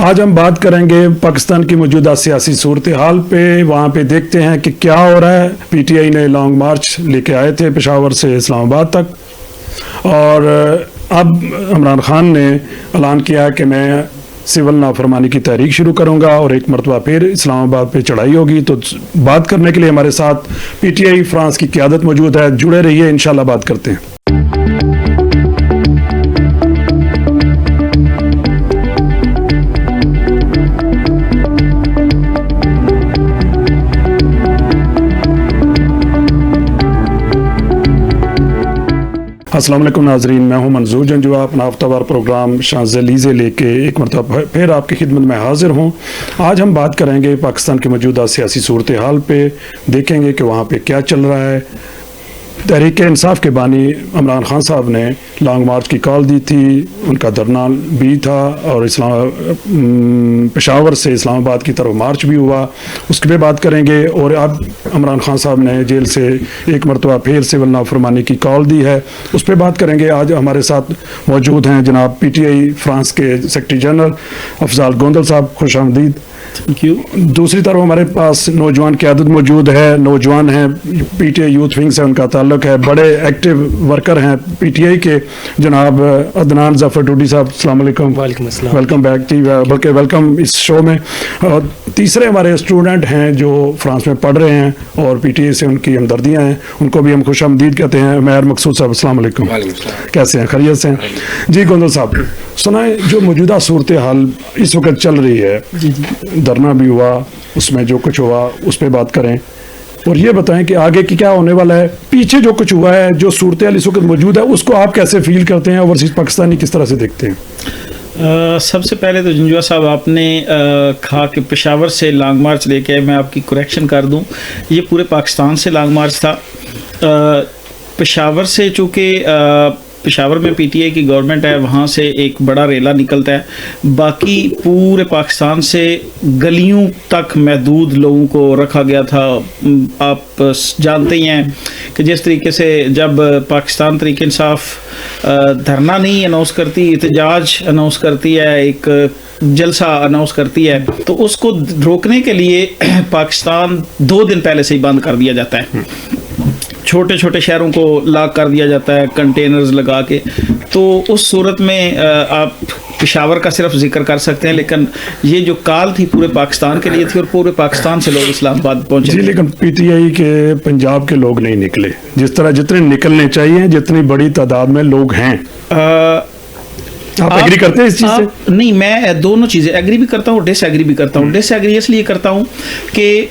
آج ہم بات کریں گے پاکستان کی موجودہ سیاسی صورتحال پہ. وہاں پہ دیکھتے ہیں کہ کیا ہو رہا ہے. پی ٹی آئی نے لانگ مارچ لے کے آئے تھے پشاور سے اسلام آباد تک, اور اب عمران خان نے اعلان کیا کہ میں سول نافرمانی کی تحریک شروع کروں گا اور ایک مرتبہ پھر اسلام آباد پہ چڑھائی ہوگی. تو بات کرنے کے لیے ہمارے ساتھ پی ٹی آئی فرانس کی قیادت موجود ہے. جڑے رہیے, انشاءاللہ بات کرتے ہیں. السلام علیکم ناظرین, میں ہوں منظور جنجوا. اپنا ہفتہ وار پروگرام شانزلیزے لے کے ایک مرتبہ پھر آپ کی خدمت میں حاضر ہوں. آج ہم بات کریں گے پاکستان کی موجودہ سیاسی صورتحال پہ. دیکھیں گے کہ وہاں پہ کیا چل رہا ہے. تحریک انصاف کے بانی عمران خان صاحب نے لانگ مارچ کی کال دی تھی, ان کا دھرنا بھی تھا اور پشاور سے اسلام آباد کی طرف مارچ بھی ہوا. اس پہ بات کریں گے. اور اب عمران خان صاحب نے جیل سے ایک مرتبہ پھر سول نافرمانی کی کال دی ہے, اس پہ بات کریں گے. آج ہمارے ساتھ موجود ہیں جناب پی ٹی آئی فرانس کے سیکرٹری جنرل افضال گوندل صاحب, خوش آمدید. Thank you. دوسری طرف ہمارے پاس نوجوان قیادت موجود ہے. نوجوان ہیں, پی ٹی آئی یوتھ ونگ سے ان کا تعلق ہے, بڑے ایکٹیو ورکر ہیں پی ٹی آئی کے, جناب عدنان ظفر ٹوڈی صاحب. السلام علیکم. وعلیکم السلام. ویلکم بیک ٹی, بلکہ ویلکم اس شو میں. اور تیسرے ہمارے اسٹوڈنٹ ہیں جو فرانس میں پڑھ رہے ہیں اور پی ٹی آئی سے ان کی ہمدردیاں ہیں, ان کو بھی ہم خوش آمدید کہتے ہیں. مہر مقصود صاحب السلام علیکم. کیسے ہیں, خیریت سے ہیں؟ جی گوندل صاحب, سنائیں جو موجودہ صورتحال اس وقت چل رہی ہے, دھرنا بھی ہوا, اس میں جو کچھ ہوا اس پہ بات کریں, اور یہ بتائیں کہ آگے کی کیا ہونے والا ہے. پیچھے جو کچھ ہوا ہے, جو صورتحال اس وقت موجود ہے, اس کو آپ کیسے فیل کرتے ہیں, اوورسیز پاکستانی کس طرح سے دیکھتے ہیں؟ سب سے پہلے تو جنجوا صاحب, آپ نے کہا کہ پشاور سے لانگ مارچ لے کے, میں آپ کی کریکشن کر دوں, یہ پورے پاکستان سے لانگ مارچ تھا. پشاور سے چونکہ پشاور میں پی ٹی آئی کی گورنمنٹ ہے, وہاں سے ایک بڑا ریلا نکلتا ہے. باقی پورے پاکستان سے گلیوں تک محدود لوگوں کو رکھا گیا تھا. آپ جانتے ہی ہیں کہ جس طریقے سے جب پاکستان تحریک انصاف دھرنا نہیں اناؤنس کرتی, احتجاج اناؤنس کرتی ہے, ایک جلسہ اناؤنس کرتی ہے, تو اس کو روکنے کے لیے پاکستان 2 دن پہلے سے ہی بند کر دیا جاتا ہے. چھوٹے چھوٹے شہروں کو لاک کر دیا جاتا ہے کنٹینرز لگا کے. تو اس صورت میں آپ پشاور کا صرف ذکر کر سکتے ہیں, لیکن یہ جو کال تھی پورے پاکستان کے لیے تھی اور پورے پاکستان سے لوگ اسلام آباد پہنچے. جی, لیکن پی ٹی آئی کے پنجاب کے لوگ نہیں نکلے جس طرح جتنے نکلنے چاہیے, جتنی بڑی تعداد میں لوگ ہیں. آپ ایگری کرتے ہیں اس چیز سے؟ نہیں, میں دونوں چیزیں ایگری بھی کرتا ہوں, ڈس ایگری بھی کرتا ہوں. ڈس ایگری اس لیے کرتا ہوں کہ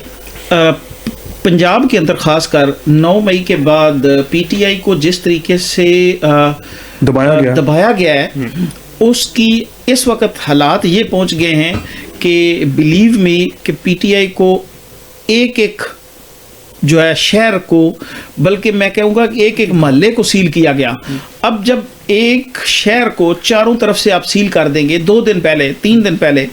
پنجاب کے اندر خاص کر 9 مئی کے بعد پی ٹی آئی کو جس طریقے سے دبایا گیا ہے, اس کی اس وقت حالات یہ پہنچ گئے ہیں کہ بلیو می کہ پی ٹی آئی کو ایک ایک جو ہے شہر کو, بلکہ میں کہوں گا کہ ایک ایک محلے کو سیل کیا گیا. اب جب ایک شہر کو چاروں طرف سے آپ سیل کر دیں گے 2 دن پہلے, 3 دن پہلے,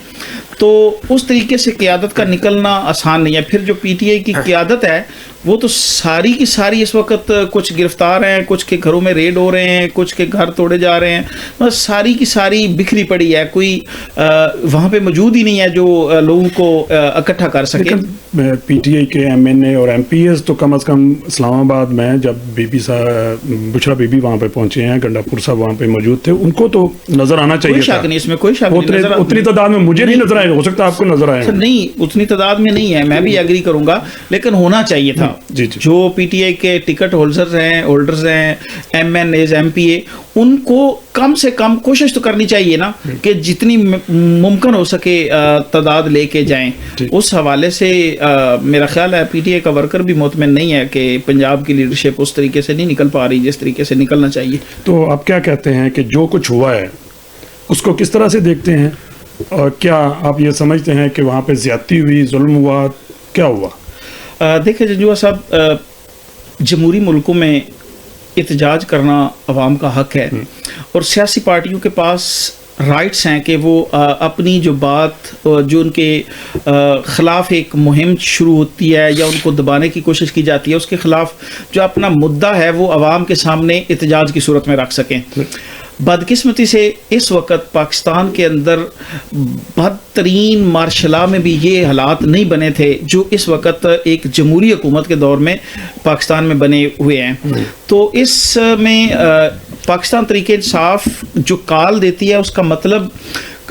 تو اس طریقے سے قیادت کا نکلنا آسان نہیں ہے. پھر جو پی ٹی آئی کی قیادت ہے وہ تو ساری کی ساری اس وقت کچھ گرفتار ہیں, کچھ کے گھروں میں ریڈ ہو رہے ہیں, کچھ کے گھر توڑے جا رہے ہیں, بس ساری کی ساری بکھری پڑی ہے. کوئی وہاں پہ موجود ہی نہیں ہے جو لوگوں کو اکٹھا کر سکے. پی ٹی آئی کے ایم این اے اور ایم پی ایس تو کم از کم اسلام آباد میں جب بی بی صاحب بشرا بی بی وہاں پہ پہنچے ہیں, گنڈا پور صاحب وہاں پہ موجود تھے, ان کو تو نظر آنا چاہیے. کوئی شک نہیں, اس میں کوئی شک نہیں. اتنی تعداد میں مجھے نہیں نظر آئے, ہو سکتا ہے آپ کو نظر آئے. نہیں, اتنی تعداد میں نہیں ہے, میں بھی ایگری کروں گا, لیکن ہونا چاہیے تھا. جو پی ٹی آئی کے ٹکٹ ہولڈرز ہیں, M N As, M P A, ان کو کم سے کم کوشش تو کرنی چاہیے نا کہ جتنی ممکن ہو سکے تعداد لے کے جائیں. اس حوالے سے میرا خیال ہے پی ٹی آئی کا ورکر بھی مطمئن نہیں ہے کہ پنجاب کی لیڈرشپ اس طریقے سے نہیں نکل پا رہی جس طریقے سے نکلنا چاہیے. تو آپ کیا کہتے ہیں کہ جو کچھ ہوا ہے اس کو کس طرح سے دیکھتے ہیں, اور کیا آپ یہ سمجھتے ہیں کہ وہاں پہ زیادتی ہوئی, ظلم ہوا, کیا ہوا؟ دیکھیں جنجوا صاحب, جمہوری ملکوں میں احتجاج کرنا عوام کا حق ہے, اور سیاسی پارٹیوں کے پاس رائٹس ہیں کہ وہ اپنی جو بات جو ان کے خلاف ایک مہم شروع ہوتی ہے یا ان کو دبانے کی کوشش کی جاتی ہے, اس کے خلاف جو اپنا مدعا ہے وہ عوام کے سامنے احتجاج کی صورت میں رکھ سکیں. بدقسمتی سے اس وقت پاکستان کے اندر بدترین مارشل لا میں بھی یہ حالات نہیں بنے تھے جو اس وقت ایک جمہوری حکومت کے دور میں پاکستان میں بنے ہوئے ہیں. تو اس میں پاکستان تحریک انصاف جو کال دیتی ہے اس کا مطلب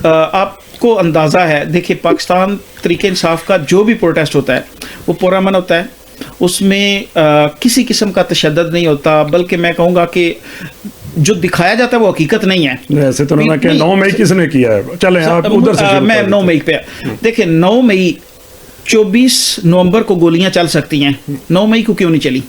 آپ کو اندازہ ہے. دیکھیں پاکستان تحریک انصاف کا جو بھی پروٹیسٹ ہوتا ہے وہ پرامن ہوتا ہے, اس میں کسی قسم کا تشدد نہیں ہوتا, بلکہ میں کہوں گا کہ جو دکھایا جاتا ہے وہ حقیقت نہیں ہے. ایسے تو نہ کہ 9 مئی کس نے کیا ہے, چلیں آپ ادھر سے میں 9 مئی پہ دیکھیں 9 مئی 24 نومبر کو گولیاں چل سکتی ہیں, 9 مئی کو کیوں نہیں چلی؟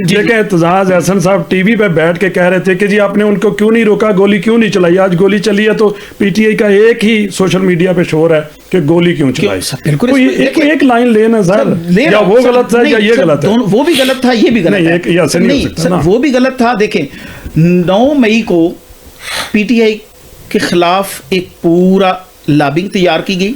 دیکھیں اعتزاز احسن صاحب ٹی وی پہ بیٹھ کے کہہ رہے تھے کہ جی آپ نے ان کو کیوں نہیں روکا, گولی کیوں نہیں چلائی. آج گولی چلی ہے تو پی ٹی آئی کا ایک ہی سوشل میڈیا پہ شور ہے کہ گولی کیوں چلائی. ایک لائن لینا سر, یا وہ غلط ہے یا یہ غلط ہے. وہ بھی غلط تھا, یہ بھی غلط ہے. وہ بھی غلط تھا. دیکھیں 9 مئی کو پی ٹی آئی کے خلاف ایک پورا لابنگ تیار کی گئی,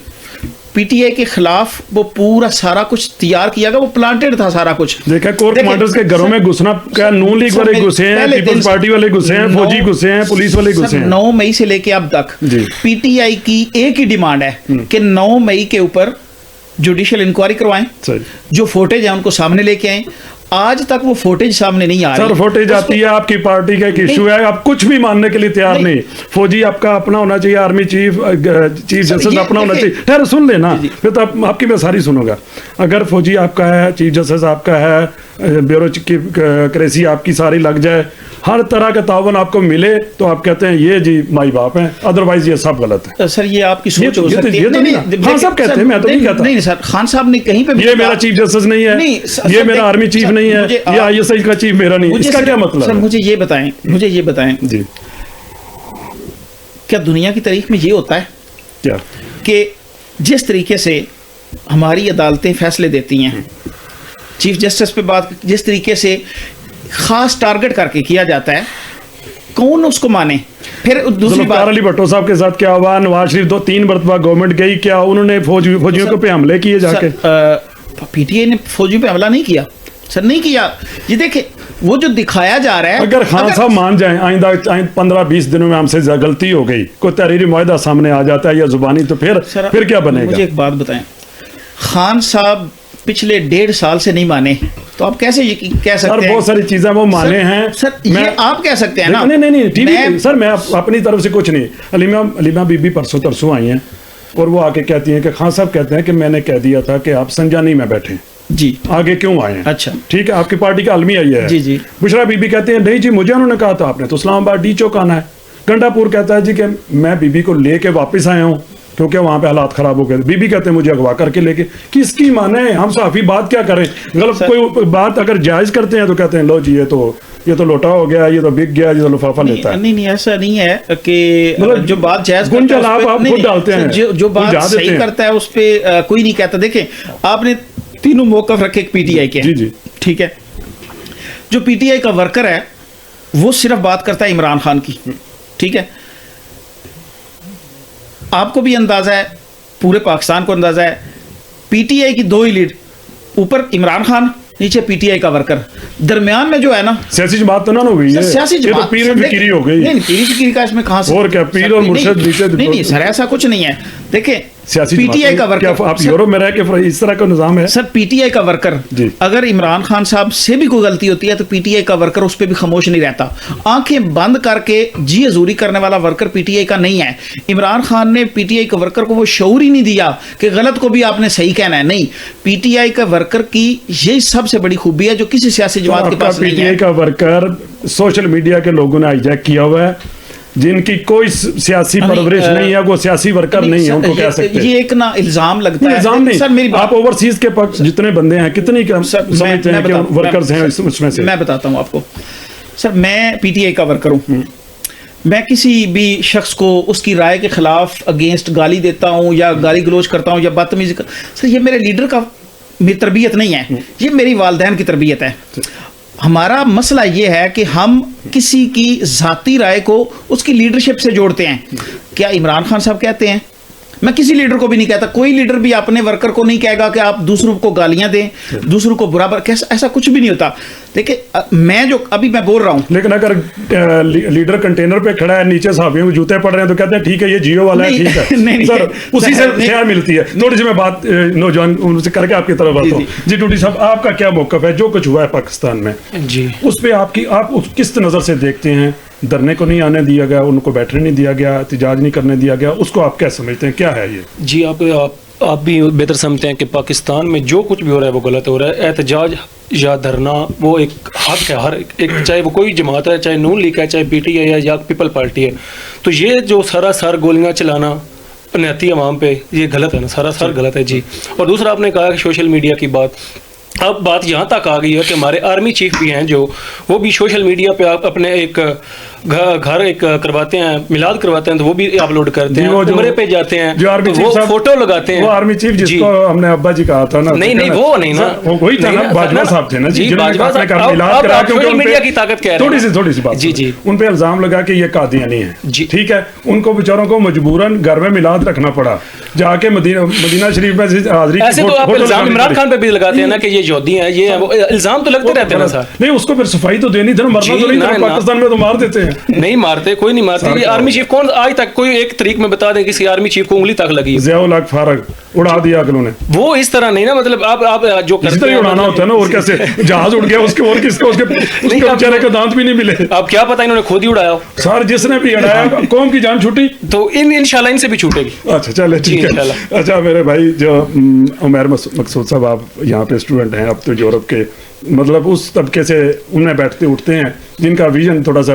پی ٹی آئی کے خلاف وہ پورا سارا کچھ تیار کیا گیا, وہ پلانٹڈ تھا سارا کچھ. دیکھا کور کمانڈرز کے گھروں میں گھسنا, کیا نون لیگ والے گھسے ہیں, پیپلز پارٹی والے گھسے ہیں, فوجی گھسے ہیں, پولیس والے گھسے ہیں. 9 مئی سے لے کے اب تک پی ٹی آئی کی ایک ہی ڈیمانڈ ہے کہ 9 مئی کے اوپر جوڈیشل انکوائری کروائیں, جو فوٹیج ہے ان کو سامنے لے کے آئیں. آج تک وہ فوٹیج سامنے نہیں آ رہی. سر فوٹیج آتی ہے, آپ کی پارٹی کا ایک ایشو ہے, آپ کچھ بھی ماننے کے لیے تیار نہیں. فوجی آپ کا اپنا ہونا چاہیے, آرمی چیف جسٹس اپنا ہونا چاہیے. خیر سن لینا, پھر تو آپ کی میں ساری سنوں گا. اگر فوجی آپ کا ہے, چیف جسٹس آپ کا ہے, بیورو کریسی آپ کی ساری لگ جائے, ہر طرح کا تعاون آپ کو ملے تو آپ کہتے ہیں یہ جی مائی باپ ہیں, ادروائز یہ سب غلط ہے. سر یہ آپ کی سوچ ہو سکتی ہے. خان صاحب کہتے ہیں, میں تو نہیں کہتا. نہیں سر, خان صاحب نے کہیں پہ یہ میرا چیف جسٹس نہیں ہے, یہ میرا آرمی چیف نہیں ہے, یہ آئی ایس آئی کا چیف میرا نہیں. اس کا کیا مطلب ہے؟ سر مجھے یہ بتائیں جی, کیا دنیا کی تاریخ میں یہ ہوتا ہے کیا کہ جس طریقے سے ہماری عدالتیں فیصلے دیتی ہیں, چیف جسٹس پہ بات جس طریقے سے خاص ٹارگٹ کر کے کیا جاتا ہے, کون اس کو مانے؟ پھر دوسری بات, علی بھٹو صاحب کے ساتھ کیا ہوا, نواز شریف 2-3 مرتبہ گورنمنٹ گئی, کیا انہوں نے فوجیوں کو پہ حملے کیے جا کے؟ پی ٹی آئی نے فوجیوں پہ حملہ نہیں کیا سر, نہیں کیا. یہ دیکھیں وہ جو دکھایا جا رہا ہے, اگر خان صاحب مان جائیں آئندہ 15-20 دنوں میں ہم سے غلطی ہو گئی, کوئی تحریری معاہدہ سامنے آ جاتا ہے یا زبانی, تو پھر کیا بنے گا؟ مجھے ایک بات بتائیں, خان صاحب پچھلے 1.5 سال سے نہیں مانے تو آپ کیسے کہہ سکتے ہیں؟ بہت ساری چیزیں وہ مانے ہیں سر, یہ آپ کہہ سکتے ہیں نا. نہیں سر, میں اپنی طرف سے کچھ نہیں. علیمہ بی بی پرسوں آئی ہیں اور وہ آ کے کہتی ہیں کہ خان صاحب کہتے ہیں کہ میں نے کہہ دیا تھا کہ آپ سنجانی میں بیٹھیں, جی آگے کیوں آئے ہیں؟ اچھا ٹھیک ہے, آپ کی پارٹی کا عالمی آئی ہے. جی جی. بشرا بی بی کہتے ہیں نہیں جی مجھے انہوں نے کہا تھا, آپ نے تو اسلام آباد ڈی چوک آنا ہے. گنڈا پور کہتا ہے جی کہ میں بی بی کو لے کے واپس آیا ہوں کیونکہ وہاں پہ حالات خراب ہو گئے. بی بی کہتے ہیں مجھے اغوا کر کے لے کے, کس کی مانے؟ ہم صحافی بات کیا کریں؟ غلط کوئی بات اگر جائز کرتے ہیں تو کہتے ہیں لو جی یہ تو لوٹا ہو گیا, یہ تو بک گیا, یہ تو لفافہ لیتا ہے. نہیں ایسا نہیں ہے کہ جو بات جائز گنجل آپ خود ڈالتے ہیں, جو بات صحیح کرتا ہے اس پہ کوئی نہیں کہتا. دیکھیں آپ نے تینوں موقف رکھے پی ٹی آئی کے, جی ٹھیک ہے. جو پی ٹی آئی کا ورکر ہے وہ صرف بات کرتا ہے عمران خان کی, ٹھیک ہے. آپ کو بھی اندازہ ہے, پورے پاکستان کو اندازہ ہے, پی ٹی آئی کی 2 ہی لیڈ, اوپر عمران خان, نیچے پی ٹی آئی کا ورکر, درمیان میں جو ہے نا سیاسی جماعت تو نہ ہوئی ہے, سیاسی جماعت پیر فکری ہو گئی. نہیں پیر فکری کا اس میں کہاں سے, اور کیا پیر اور مرشد نیچے. نہیں سر ایسا کچھ نہیں ہے. دیکھیں سیاسی پی ٹی آئی کا ورکر, آپ یورپ میں رہ کے اس طرح کا نظام ہے سر. پی ٹی آئی کا ورکر اگر عمران خان صاحب سے بھی کوئی غلطی ہوتی ہے تو پی ٹی آئی کا ورکر اس پہ بھی خاموش نہیں رہتا. آنکھیں بند کر کے جی حضوری کرنے والا ورکر پی ٹی آئی کا نہیں ہے. عمران خان نے پی ٹی آئی کا ورکر کو وہ شعور ہی نہیں دیا کہ غلط کو بھی آپ نے صحیح کہنا ہے. نہیں, پی ٹی آئی کا ورکر کی یہی سب سے بڑی خوبی ہے جو کسی سیاسی جماعت کے پاس نہیں ہے. پی ٹی آئی کا ورکر سوشل میڈیا کے لوگوں نے ہائی جیک کیا ہوا ہے, جن کی کوئی سیاسی پرورش نہیں ہے, وہ سیاسی ورکر نہیں ہے, ان کو کہہ سکتے ہیں. یہ ایک نا الزام لگتا ہے. الزام نہیں, آپ اوورسیز کے جتنے بندے ہیں کتنی سمجھتے ہیں کہ ورکرز ہیں اس میں سے. میں بتاتا ہوں آپ کو سر, میں پی ٹی آئی کا ورکر ہوں. میں کسی بھی شخص کو اس کی رائے کے خلاف اگینسٹ گالی دیتا ہوں یا گالی گلوچ کرتا ہوں یا بدتمیزی سر, یہ میرے لیڈر کا میری تربیت نہیں ہے, یہ میری والدین کی تربیت ہے. ہمارا مسئلہ یہ ہے کہ ہم کسی کی ذاتی رائے کو اس کی لیڈرشپ سے جوڑتے ہیں. کیا عمران خان صاحب کہتے ہیں میں کسی لیڈر کو بھی نہیں کہتا, کوئی لیڈر بھی اپنے ورکر کو نہیں کہے گا کہ آپ دوسروں کو گالیاں دیں, دوسروں کو برابر, ایسا کچھ بھی نہیں ہوتا. دیکھیں میں جو ابھی میں بول رہا ہوں, لیکن اگر لیڈر کنٹینر پہ کھڑا ہے, نیچے صحافیوں کو جوتے پڑ رہے ہیں تو کہتے ہیں ٹھیک ہے یہ جیو والا ہے, ٹھیک ہے سر, اسی سے خیر ملتی ہے. تھوڑی سی میں بات نوجوان ان سے کر کے آپ کی طرف آتا ہوں. جی ٹوٹی صاحب, آپ کا کیا موقف ہے جو کچھ ہوا ہے پاکستان میں, جی اس پہ آپ کس نظر سے دیکھتے ہیں؟ دھرنے کو نہیں آنے دیا گیا, ان کو بیٹھنے نہیں دیا گیا, احتجاج نہیں کرنے دیا گیا, اس کو آپ کیا سمجھتے ہیں, کیا ہے یہ؟ جی آپ بھی بہتر سمجھتے ہیں کہ پاکستان میں جو کچھ بھی ہو رہا ہے وہ غلط ہو رہا ہے. احتجاج یا دھرنا وہ ایک حق ہے ہر ایک, چاہے وہ کوئی جماعت ہے, چاہے نون لیگ ہے, چاہے پی ٹی ہے یا پیپل پارٹی ہے. تو یہ جو سراسر گولیاں چلانا پنیاتی عوام پہ, یہ غلط ہے نا, سراسر غلط ہے. جی. اور دوسرا آپ نے کہا کہ سوشل میڈیا کی بات, اب بات یہاں تک آ گئی ہے کہ ہمارے آرمی چیف بھی ہیں جو وہ بھی سوشل میڈیا پہ اپنے ایک گھر ایک کرواتے ہیں, میلاد کرواتے ہیں, تو وہ بھی اپلوڈ کرتے ہیں, عمرے پہ جاتے ہیں تو وہ فوٹو لگاتے ہیں. وہ آرمی چیف جس کو ہم نے ابا جی کہا تھا نا, نہیں وہ نہیں نا, وہی تھا نا, باجوہ صاحب تھے نا جی, باجوہ صاحب سوشل میڈیا کی طاقت کہہ رہے ہیں. تھوڑی سی بات, جی ان پہ الزام لگا کہ یہ قادیانی ہیں, ٹھیک ہے, ان کو بیچاروں کو مجبوراً گھر میں میلاد رکھنا پڑا, جا کے مدینہ شریف میں حاضری. ایسے تو آپ الزام عمران خان پہ بھی لگاتے ہیں نا کہ یہ یہودی ہیں, یہ الزام تو لگتے رہتے ہیں نا سر. نہیں, اس کو پھر صفائی تو دینی تھی نا, مرنا تو نہیں تھا. پاکستان میں تو مار دیتے ہیں. نہیں مارتے, کوئی نہیں مارتے. یہ آرمی چیف کون آج تک کوئی ایک طریق میں بتا دیں کسی آرمی چیف کو انگلی تک لگی؟ ضیاء الحق فارغ اڑا دیا اگلوں نے. وہ اس طرح نہیں نا, مطلب آپ جو کرتے ہیں اڑانا ہوتا ہے نا, اور کیسے جہاز اڑ گیا اس کے, اور کس کو اس کے بیچارے کو دانت بھی نہیں ملے. آپ کیا پتا انہوں نے خود ہی اڑایا سر, جس نے بھی اڑایا قوم کی جان چھوٹی تو انشاءاللہ ان سے بھی چھوٹے گی. اچھا چلے ٹھیک ہے. اچھا میرے بھائی جو عمیر مقصود صاحب, آپ یہاں پہ اسٹوڈنٹ ہیں, اب تو یورپ کے مطلب اس طبقے سے ان میں بیٹھتے اٹھتے ہیں جن کا ویژن تھوڑا سا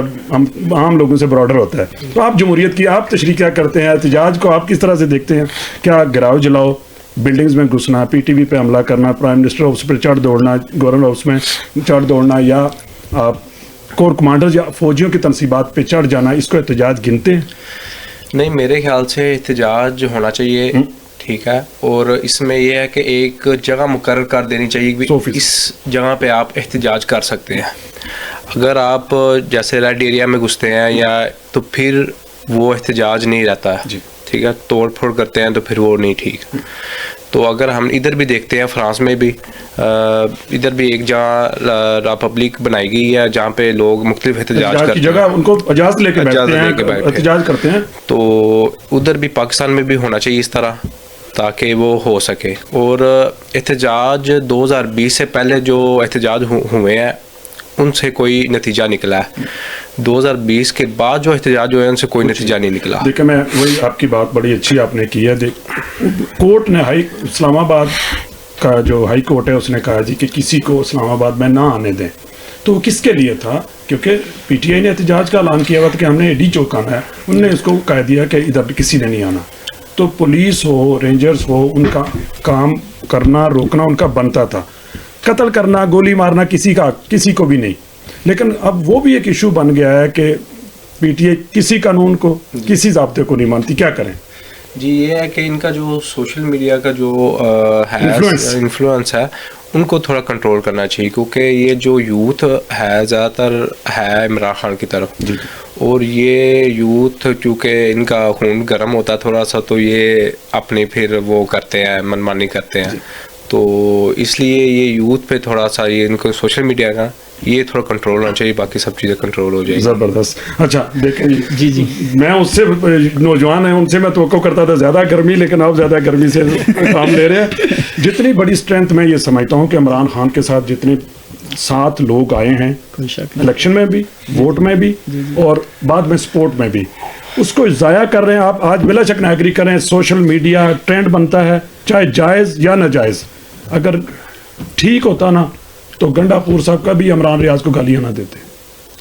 عام لوگوں سے براڈر ہوتا ہے. تو آپ جمہوریت کی آپ تشریح کیا کرتے ہیں, احتجاج کو آپ کس طرح سے دیکھتے ہیں؟ کیا گراؤ جلاؤ, بلڈنگز میں گھسنا, پی ٹی وی پہ حملہ کرنا, پرائم منسٹر آفس پہ چڑھ دوڑنا, گورنر ہاؤس میں چڑھ دوڑنا, یا آپ کور کمانڈر یا فوجیوں کی تنصیبات پہ چڑھ جانا, اس کو احتجاج گنتے ہیں؟ نہیں, میرے خیال سے احتجاج ہونا چاہیے, ٹھیک ہے, اور اس میں یہ ہے کہ ایک جگہ مقرر کر دینی چاہیے کہ اس جگہ پہ آپ احتجاج کر سکتے ہیں. اگر آپ جیسے ریڈ ایریا میں گھستے ہیں یا تو پھر وہ احتجاج نہیں رہتا ہے, ٹھیک ہے, توڑ پھوڑ کرتے ہیں تو پھر وہ نہیں ٹھیک. تو اگر ہم ادھر بھی دیکھتے ہیں, فرانس میں بھی ادھر بھی ایک جہاں ریپبلک بنائی گئی ہے جہاں پہ لوگ مختلف احتجاج کرتے ہیں, جگہ ان کو اجازت لے کے احتجاج کرتے ہیں. تو ادھر بھی پاکستان میں بھی ہونا چاہیے اس طرح تاکہ وہ ہو سکے. اور احتجاج 2020 سے پہلے جو احتجاج ہوئے ہیں ان سے کوئی نتیجہ نکلا ہے, 2020 کے بعد جو احتجاج ہوئے ہیں ان سے کوئی نتیجہ نہیں نکلا. دیکھیں, میں وہی آپ کی بات بڑی اچھی آپ نے کی ہے. کورٹ نے اسلام آباد کا جو ہائی کورٹ ہے اس نے کہا جی کہ کسی کو اسلام آباد میں نہ آنے دیں. تو وہ کس کے لیے تھا؟ کیونکہ پی ٹی آئی نے احتجاج کا اعلان کیا ہوا تھا کہ ہم نے ایڈی چوکانا ہے, انہوں نے اس کو کہہ دیا کہ ادھر کسی نے نہیں آنا. تو پولیس ہو, رینجرز ہو, ان کا کام کرنا روکنا ان کا بنتا تھا. قتل کرنا, گولی مارنا کسی کو بھی نہیں. لیکن اب وہ بھی ایک ایشو بن گیا ہے کہ پی ٹی آئی کسی قانون کو, کسی ضابطے کو نہیں مانتی. کیا کریں؟ جی, یہ ہے کہ ان کا جو سوشل میڈیا کا جو انفلوئنس ہے ان کو تھوڑا کنٹرول کرنا چاہیے, کیونکہ یہ جو یوتھ ہے زیادہ تر ہے عمران خان کی طرف. اور یہ یوتھ چونکہ ان کا خون گرم ہوتا ہے تھوڑا سا, تو یہ اپنی پھر وہ کرتے ہیں, من مانی کرتے ہیں. تو اس لیے یہ یوتھ پہ تھوڑا سا یہ ان کو سوشل میڈیا کا یہ تھوڑا کنٹرول ہونا چاہیے, باقی سب چیزیں کنٹرول ہو جائیں. زبردست. اچھا دیکھیں جی میں اس سے نوجوان ہیں, ان سے میں توقع کرتا تھا زیادہ گرمی, لیکن اب زیادہ گرمی سے کام لے رہے ہیں. جتنی بڑی اسٹرینتھ میں یہ سمجھتا ہوں کہ عمران خان کے ساتھ جتنے 7 لوگ آئے ہیں الیکشن میں بھی, ووٹ میں بھی, اور بعد میں سپورٹ میں بھی, اس کو ضائع کر رہے ہیں آپ. آج بلا شک نہ ایگری کریں, سوشل میڈیا ٹرینڈ بنتا ہے, چاہے جائز یا ناجائز. اگر ٹھیک ہوتا نا تو گنڈا پور صاحب کا بھی عمران ریاض کو گالیاں نہ دیتے,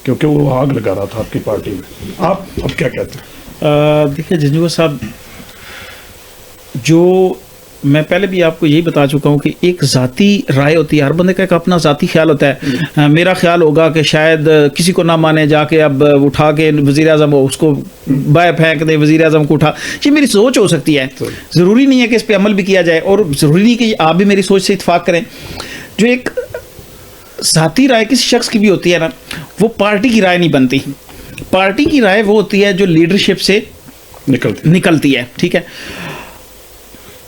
کیونکہ وہ آگ لگا رہا تھا آپ کی پارٹی میں. آپ اب کیا کہتے ہیں؟ دیکھیے جنجو صاحب, جو میں پہلے بھی آپ کو یہی بتا چکا ہوں کہ ایک ذاتی رائے ہوتی ہے, ہر بندے کا ایک اپنا ذاتی خیال ہوتا ہے. میرا خیال ہوگا کہ شاید کسی کو نہ مانے, جا کے اب اٹھا کے وزیر اعظم اس کو بائے پھینک دے, وزیر اعظم کو اٹھا. یہ میری سوچ ہو سکتی ہے, ضروری نہیں ہے کہ اس پہ عمل بھی کیا جائے, اور ضروری نہیں کہ آپ بھی میری سوچ سے اتفاق کریں. جو ایک ذاتی رائے کسی شخص کی بھی ہوتی ہے نا, وہ پارٹی کی رائے نہیں بنتی. پارٹی کی رائے وہ ہوتی ہے جو لیڈرشپ سے نکلتی ہے, ٹھیک ہے.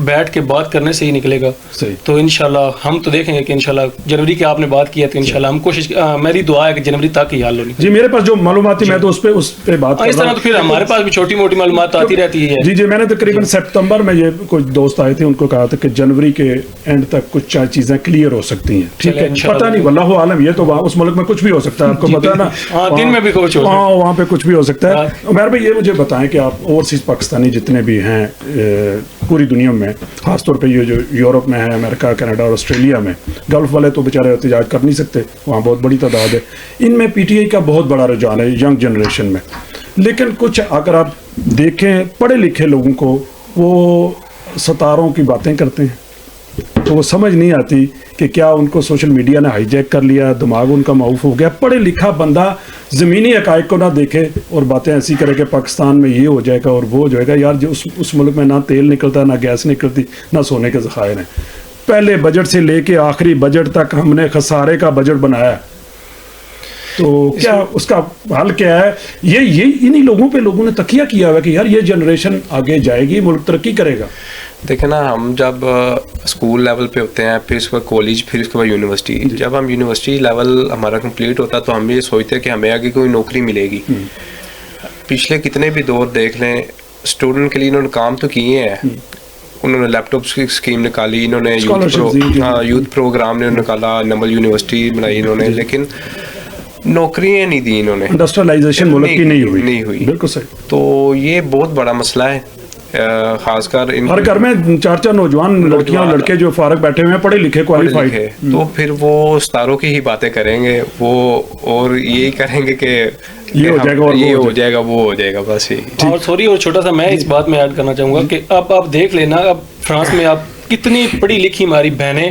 بیٹھ کے بات کرنے سے ہی نکلے گا. صحیح. تو انشاءاللہ ہم تو دیکھیں گے کہ انشاءاللہ جنوری کی آپ نے بات کی ہے تو انشاءاللہ ہم کوشش میری دعا ہے کہ جنوری تک ہی حل ہونی. جی میرے پاس جو معلومات میں تو اس پہ بات کر اس طرح تو پھر ہمارے پاس بھی چھوٹی موٹی معلومات آتی رہتی ہے. جی میں نے تقریباً سپتمبر میں یہ کچھ دوست آئے تھے ان کو کہا تھا کہ جنوری کے اینڈ تک کچھ چیزیں کلیئر ہو سکتی ہیں. ٹھیک ہے, پتہ نہیں واللہ عالم, یہ تو اس ملک میں کچھ بھی ہو سکتا ہے, آپ کو پتہ ہے نا. ہاں دن میں بھی کچھ ہو سکتا ہے, وہاں پہ کچھ بھی ہو سکتا ہے. عمیر بھائی یہ مجھے بتائیں کہ آپ اوورسیز پاکستانی جتنے بھی ہیں پوری دنیا میں, خاص طور پہ یہ جو یورپ میں ہے, امریکہ, کینیڈا اور آسٹریلیا میں, گلف والے تو بیچارے احتجاج کر نہیں سکتے, وہاں بہت بڑی تعداد ہے. ان میں پی ٹی آئی کا بہت بڑا رجحان ہے ینگ جنریشن میں. لیکن کچھ اگر آپ دیکھیں پڑھے لکھے لوگوں کو, وہ ستاروں کی باتیں کرتے ہیں تو وہ سمجھ نہیں آتی کہ کیا ان کو سوشل میڈیا نے ہائی جیک کر لیا, دماغ ان کا معاف ہو گیا. پڑھے لکھا بندہ زمینی حقائق کو نہ دیکھے اور باتیں ایسی کرے کہ پاکستان میں یہ ہو جائے گا اور وہ ہو جائے گا. یار جو اس ملک میں نہ تیل نکلتا, نہ گیس نکلتی, نہ سونے کے ذخائر ہیں. پہلے بجٹ سے لے کے آخری بجٹ تک ہم نے خسارے کا بجٹ بنایا, تو کیا اس کا حل کیا ہے؟ یہ انہی لوگوں نے تکیہ کیا ہوا کہ یار یہ جنریشن آگے جائے گی, ملک ترقی کرے گا. دیکھیں نا, ہم جب اسکول لیول پہ ہوتے ہیں, پھر اس کے بعد کالج, پھر اس کے بعد یونیورسٹی, جب ہم یونیورسٹی لیول ہمارا کمپلیٹ ہوتا تو ہم یہ سوچتے ہیں کہ ہمیں آگے کوئی نوکری ملے گی. پچھلے کتنے بھی دور دیکھ لیں, اسٹوڈنٹ کے لیے انہوں نے کام تو کیے ہیں. انہوں نے لیپ ٹاپس کی اسکیم نکالی, انہوں نے یوتھ پروگرام نے نکالا, نمبل یونیورسٹی بنائی انہوں نے, لیکن نوکریاں نہیں دی انہوں نے. انڈسٹریلائزیشن ملک کی نہیں ہوئی. بالکل صحیح. تو یہ بہت بڑا مسئلہ ہے, خاص کر ہر گھر میں 4 نوجوان لڑکیاں اور لڑکے جو فارغ بیٹھے ہوئے ہیں, پڑھے لکھے, کوالیفائڈ ہے, تو پھر وہ ستاروں کی ہی باتیں کریں گے, وہ اور یہی کریں گے کہ یہ ہو جائے گا اور یہ ہو جائے گا, وہ ہو جائے گا, بس یہی. اور سوری, اور چھوٹا سا میں اس بات میں ایڈ کرنا چاہوں گا کہ اب آپ دیکھ لینا, اب فرانس میں آپ کتنی پڑھی لکھی ہماری بہنیں,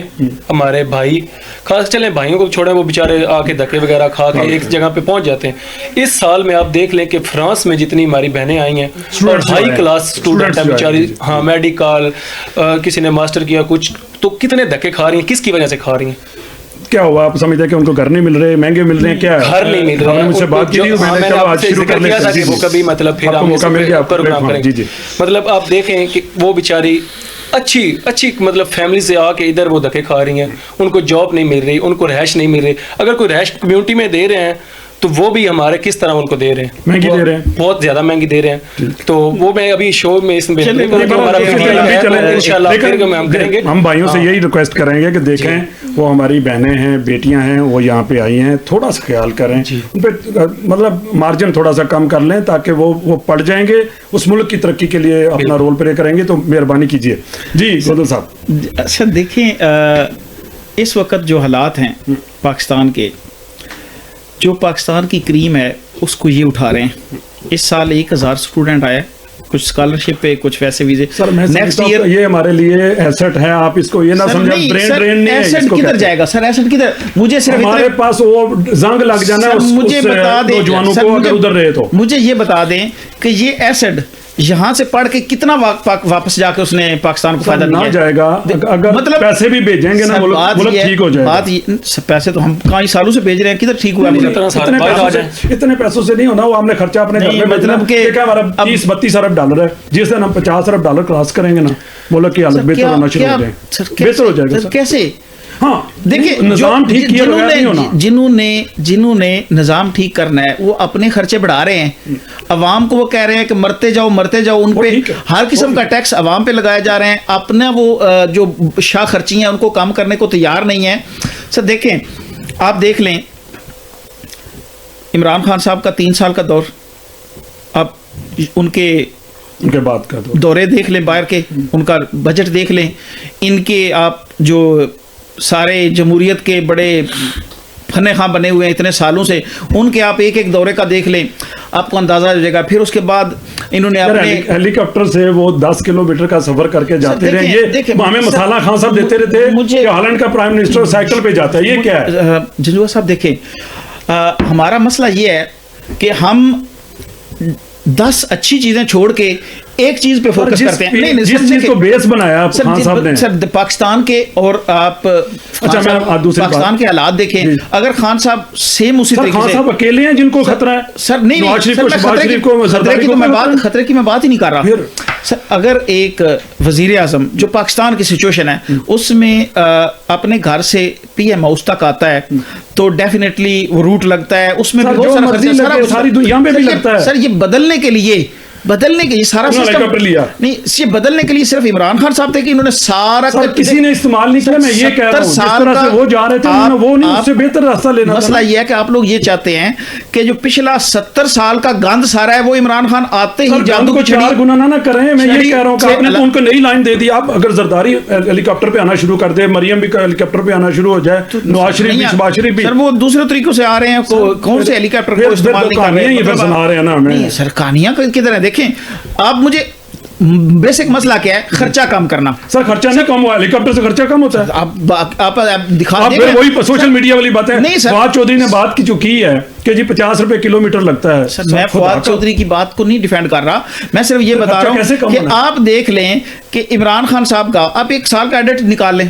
ہمارے بھائی, خاص چلیں بھائیوں کو چھوڑیں, وہ بیچارے آ کے دھکے وغیرہ کھا کے ایک جگہ پہ پہنچ جاتے ہیں. اس سال میں آپ دیکھ لیں کہ فرانس میں جتنی ہماری بہنیں آئی ہیں اور ہائی کلاس اسٹوڈنٹ ہیں بیچاری, ہاں میڈیکل, کسی نے ماسٹر کیا کچھ, تو کتنے دھکے کھا رہی ہیں, کس کی وجہ سے کھا رہی ہیں؟ کیا ہوا, آپ سمجھتے ہیں کہ ان کو گھر نہیں مل رہے, مہنگے مل رہے ہیں, کیا گھر نہیں مل رہے ہیں؟ مجھ سے بات کی تھی, میں نے کہا آج شروع کر لیں, وہ کبھی مطلب پھر موقع مل گیا پروگرام کریں گے. مطلب آپ دیکھیں کہ وہ بیچاری اچھی مطلب فیملی سے آ کے ادھر وہ دھکے کھا رہی ہیں, ان کو جاب نہیں مل رہی, ان کو رہائش نہیں مل رہی. اگر کوئی رہائش کمیونٹی میں دے رہے ہیں تو وہ بھی ہمارے کس طرح ان کو دے رہے ہیں, مہنگی دے رہے ہیں, بہت زیادہ مہنگی دے رہے ہیں. تو وہ میں ابھی شو میں اس میں ہم بھائیوں سے یہی ریکویسٹ کریں گے کہ دیکھیں وہ ہماری بہنیں ہیں, بیٹیاں ہیں, وہ یہاں پہ آئی ہیں, تھوڑا سا خیال کریں, ان پہ مطلب مارجن تھوڑا سا کم کر لیں تاکہ وہ پڑھ جائیں گے, اس ملک کی ترقی کے لیے اپنا رول پلے کریں گے. تو مہربانی کیجیے. جی گودل صاحب. اچھا دیکھیں, اس وقت جو حالات ہیں پاکستان کے, جو پاکستان کی کریم ہے اس کو یہ اٹھا رہے ہیں. اس سال 1000 اسٹوڈنٹ آئے, کچھ اسکالرشپ پہ, کچھ ویسے ویزے. نیکسٹ ایئر یہ ہمارے لیے ایسٹ ہے, آپ اس کو یہ نہ سمجھیں برین ڈرین نہیں ہے. ایسٹ کدھر جائے گا سر, ایسٹ کدھر؟ مجھے صرف ہمارے پاس وہ زنگ لگ جانا ہے مجھے بتا دیں نوجوانوں کو اگر ادھر رہے تو. مجھے یہ بتا دیں کہ یہ ایسڈ یہاں سے پڑھ کے کتنا واپس جا کے اس نے پاکستان کو فائدہ دیا جائے گا. اگر مطلب پیسے بھی بھیجیں گے نا ملک ٹھیک ہو جائے گا. بات پیسے تو ہم کئی سالوں سے بھیج رہے ہیں, کدھر ٹھیک ہوا؟ اتنے پیسوں سے نہیں ہونا, وہ ہم نے خرچہ اپنے گھر میں, مطلب کہ ہمارا 30-32 ارب ڈالر ہے, جس دن ہم 50 ارب ڈالر کراس کریں گے نا, ملک کی حالت بہتر ہونا شروع ہو جائے, بہتر ہو جائے گا. کیسے؟ ہاں دیکھیں, نظام ٹھیک کیا جنہوں نے نظام ٹھیک کرنا ہے وہ اپنے خرچے بڑھا رہے ہیں, عوام کو وہ کہہ رہے ہیں کہ مرتے جاؤ, ان پہ ہر قسم کا ٹیکس عوام پہ لگائے جا رہے ہیں, اپنا وہ جو شاہ خرچی ہیں ان کو کم کرنے کو تیار نہیں ہیں. سر دیکھیں, آپ دیکھ لیں عمران خان صاحب کا 3 سال کا دور, آپ ان کے بعد کا دورے دیکھ لیں باہر کے, ان کا بجٹ دیکھ لیں, ان کے آپ جو سارے جمہوریت کے بڑے فن خواہ بنے ہوئے ہیں اتنے سالوں سے, ان کے آپ ایک دورے کا دیکھ لیں, آپ کو اندازہ ہو جائے گا. پھر اس کے بعد انہوں نے اپنے ہیلی کاپٹر سے وہ 10 کلومیٹر کا سفر کر کے جاتے رہے. یہ ہمیں مسالہ خان صاحب دیتے رہتے کہ ہالینڈ کا پرائم منسٹر سائیکل پہ جاتا ہے, یہ کیا ہے؟ جنجوا صاحب دیکھیں, ہمارا مسئلہ یہ ہے کہ ہم 10 اچھی چیزیں چھوڑ کے ایک چیز پہ فوکس کرتے ہیں. نہیں جس چیز کو بیس بنایا خان صاحب نے سر پاکستان کے اور آپ پاکستان کے حالات دیکھیں, اگر خان صاحب سیم اسی طریقے سے, خان صاحب اکیلے ہیں جن کو خطرہ ہے سر. نہیں خطرے کی میں بات ہی نہیں کر رہا سر. اگر ایک وزیر اعظم جو پاکستان کی سچویشن ہے اس میں اپنے گھر سے پی ایم ہاؤس تک آتا ہے تو ڈیفینیٹلی وہ روٹ لگتا ہے, اس میں بھی بہت سارا ساری دنیا میں بھی لگتا ہے سر. یہ بدلنے کے لیے یہ سارا سسٹم نہیں, یہ بدلنے کے لیے صرف عمران خان صاحب تھے کہ انہوں نے سارا کسی نے استعمال نہیں کیا. میں یہ کہہ رہا ہوں جس طرح سے وہ جا رہے تھے وہ نہیں, اس سے بہتر راستہ لینا. مسئلہ یہ ہے کہ آپ لوگ یہ چاہتے ہیں کہ جو پچھلا 70 سال کا گند سارا ہے وہ عمران خان آتے ہی جادو کو چار گنا نہ کریں. میں یہ کہہ رہا ہوں کہ آپ نے ان کو نئی لائن دے دی. آپ اگر زرداری ہیلی کاپٹر پہ آنا شروع کر دے, مریم بھی ہیلی کاپٹر پہ آنا شروع ہو جائے, نواز شریف بھی, شہباز شریف بھی, سر وہ دوسرے طریقوں سے آ رہے ہیں. کون سے ہیلی کاپٹر کو استعمال نہیں کر رہے ہیں نا ہمیں. سر کہانیاں کدھر ہیں دیکھیں آپ. مجھے بیسک مسئلہ کیا ہے, خرچہ کم کرنا. سر خرچہ نہیں کم ہوا, ہیلی کاپٹر سے خرچہ کم ہوتا ہے. آپ دکھا دیں وہی سوشل میڈیا والی بات ہے. فواد چودھری نے بات کی جو کی ہے کہ جی 50 روپے کلومیٹر لگتا ہے. سر میں فواد چودھری کی بات کو نہیں ڈیفینڈ کر رہا, میں صرف یہ بتا رہا ہوں کہ آپ دیکھ لیں کہ عمران خان صاحب کا آپ 1 سال کا ایڈٹ نکال لیں.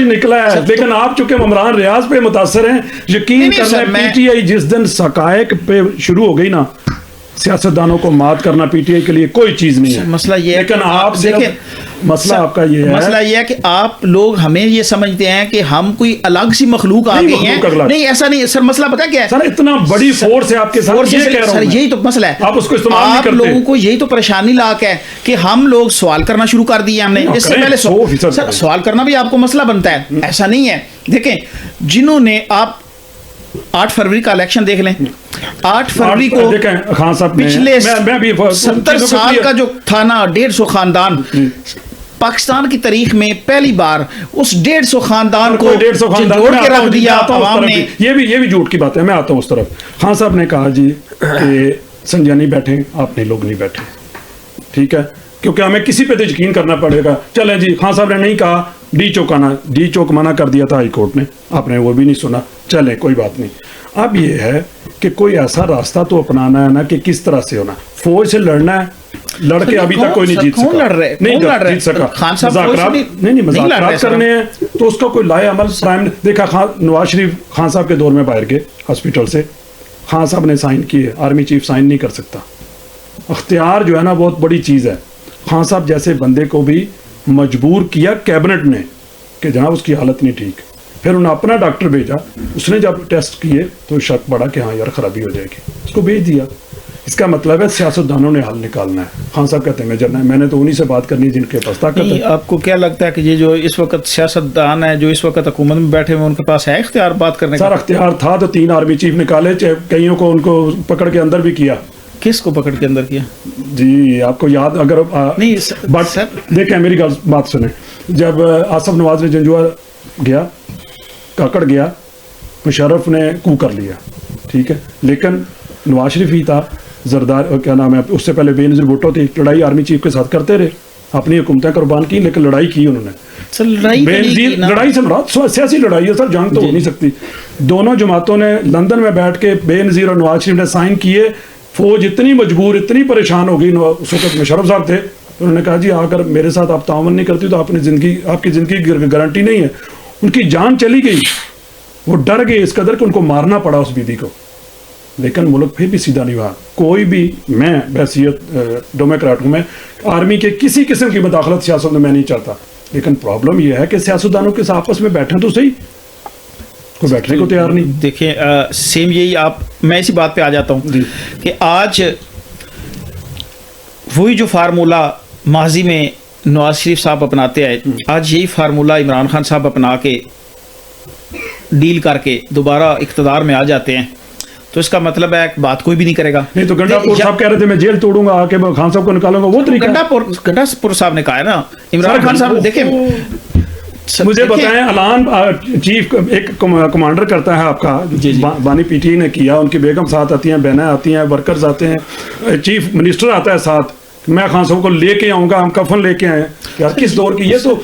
نکلا ہے لیکن آپ چونکہ عمران ریاض پہ متاثر ہیں, یقین کریں پی ٹی آئی جس دن حقائق پہ شروع ہو گئی نا, سیاستدانوں کو مات کرنا پی ٹی آئی کے لیے کوئی چیز نہیں ہے. مسئلہ یہ ہے لیکن آپ دیکھیں مسئلہ آپ کا یہ ہے, مسئلہ یہ ہے کہ آپ لوگ ہمیں یہ سمجھتے ہیں کہ ہم کوئی الگ سی مخلوق آ گئی ہیں. نہیں ایسا نہیں سر, مسئلہ پتہ کیا ہے سر, اتنا بڑی فورس ہے آپ کے ساتھ, یہ کہہ رہا ہوں سر, یہی تو مسئلہ ہے. آپ اس کو استعمال نہیں کرتے. آپ لوگوں کو یہی تو پریشانی لاحق ہے کہ ہم لوگ سوال کرنا شروع کر دیے ہم نے. اس سے پہلے سوال کرنا بھی آپ کو مسئلہ بنتا ہے, ایسا نہیں ہے. دیکھیں جنہوں نے آپ 8 فروری کا الیکشن دیکھ لیں, 8 فروری کو خان صاحب پچھلے 70 سال کا جو تھا نا 150 خاندان پاکستان کی تاریخ میں پہلی بار اس 150 خاندان کو جوڑ کے رکھ دیا عوام نے. یہ بھی جھوٹ کی بات ہے. میں آتا ہوں اس طرف. خان صاحب نے کہا جی کہ سنجانی بیٹھے, آپ نے لوگ نہیں بیٹھے, ٹھیک ہے, کیونکہ ہمیں کسی پہ تو یقین کرنا پڑے گا. چلیں جی, خان صاحب نے نہیں کہا ڈی چوک منع کر دیا تھا ہائی کورٹ نے, آپ نے وہ بھی نہیں سنا, چلیں کوئی بات نہیں. اب یہ ہے کہ کوئی ایسا راستہ تو اپنانا ہے نا کہ کس طرح سے ہونا. فوج سے لڑنا ہے, لڑ کے ابھی تک کوئی نہیں جیت سکا. نہیں مذاکرات کرنے ہیں تو اس کا کوئی لائے عمل. پرائم دیکھا نواز شریف خان صاحب کے دور میں باہر گئے ہاسپٹل سے, خان صاحب نے سائن کیے, آرمی چیف سائن نہیں کر سکتا. اختیار جو ہے نا بہت بڑی چیز ہے. خان صاحب جیسے بندے کو بھی مجبور کیا کیبنٹ نے کہ جناب اس کی حالت نہیں ٹھیک, پھر انہوں نے اپنا ڈاکٹر بھیجا, اس نے جب ٹیسٹ کیے تو شک پڑا کہ ہاں یار خرابی ہو جائے گی, اس کو بھیج دیا. اس کا مطلب ہے سیاستدانوں نے حل نکالنا ہے. خان صاحب کہتے ہیں میں جانا ہے, میں نے تو انہی سے بات کرنی جن کے پاس طاقت ہے. آپ کو کیا لگتا ہے کہ یہ جو اس وقت سیاستدان ہے جو اس وقت حکومت میں بیٹھے ہوئے ان کے پاس ہے اختیار بات کرنے کا؟ سر اختیار تھا تو 3 آرمی چیف نکالے, کئیوں کو ان کو پکڑ کے اندر بھی کیا. کس کو پکڑ کے اندر کیا جی آپ کو یاد اگر نہیں بٹ دیکھیں میری بات سنیں. جب آصف نواز نے جنجوعہ گیا, کاکڑ گیا, مشرف نے کو کر لیا, ٹھیک ہے, لیکن نواز شریف ہی تھا, زردار کیا نام ہے, اس سے پہلے بے نظیر بھٹو تھی, لڑائی آرمی چیف کے ساتھ کرتے رہے, اپنی حکومتیں قربان کی, لیکن لڑائی کی انہوں نے. بے نظیر لڑائی سے مراد سیاسی لڑائی ہے سر, جنگ تو ہو نہیں سکتی. دونوں جماعتوں نے لندن میں بیٹھ کے بے نظیر اور نواز شریف نے سائن کیے. فوج اتنی مجبور, اتنی پریشان ہو گئی, اس وقت مشرف صاحب تھے, انہوں نے کہا جی اگر میرے ساتھ آپ تعاون نہیں کرتی تو آپ کی زندگی گارنٹی نہیں ہے. ان کی جان چلی گئی, وہ ڈر گئے اس قدر کہ ان کو مارنا پڑا اس بیوی کو, لیکن ملک پھر بھی سیدھا نہیں ہوا. کوئی بھی, میں بحیثیت ڈیموکریٹ ہوں, میں آرمی کے کسی قسم کی مداخلت سیاست میں نہیں چاہتا, لیکن پرابلم یہ ہے کہ سیاستدانوں کے آپس میں بیٹھیں تو صحیح, کوئی بیٹھنے کو تیار نہیں. دیکھیں سیم یہی آپ, میں اسی بات پہ آ جاتا ہوں کہ آج وہی جو فارمولہ ماضی میں نواز شریف صاحب اپناتے آئے, آج یہی فارمولہ عمران خان صاحب اپنا کے ڈیل کر کے دوبارہ اقتدار میں آ جاتے ہیں, تو اس کا مطلب ہے بات کوئی بھی نہیں کرے گا. نہیں تو گنڈا پور صاحب کہہ رہے تھے میں جیل توڑوں گا آ کے خان صاحب کو نکالوں گا, وہ طریقہ گنڈا پور صاحب نے کہا ہے نا عمران خان صاحب. دیکھیں مجھے بتائیں, اعلان چیف ایک کمانڈر کرتا ہے آپ کا, بانی پی ٹی نے کیا, ان کی بیگم ساتھ آتی ہیں, بہنیں آتی ہیں, ورکرز آتے ہیں, چیف منسٹر آتا ہے ساتھ, میں خان صاحب کو لے کے آؤں گا, ہم کفن لے کے آئے. یار کس دور کی, یہ تو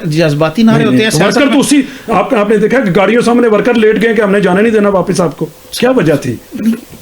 جذباتی نعرے ہوتے ہیں. ورکر تو اسی آپ نے دیکھا کہ گاڑیوں سامنے ورکر لیٹ گئے کہ ہم نے جانے نہیں دینا واپس آپ کو, کیا وجہ تھی؟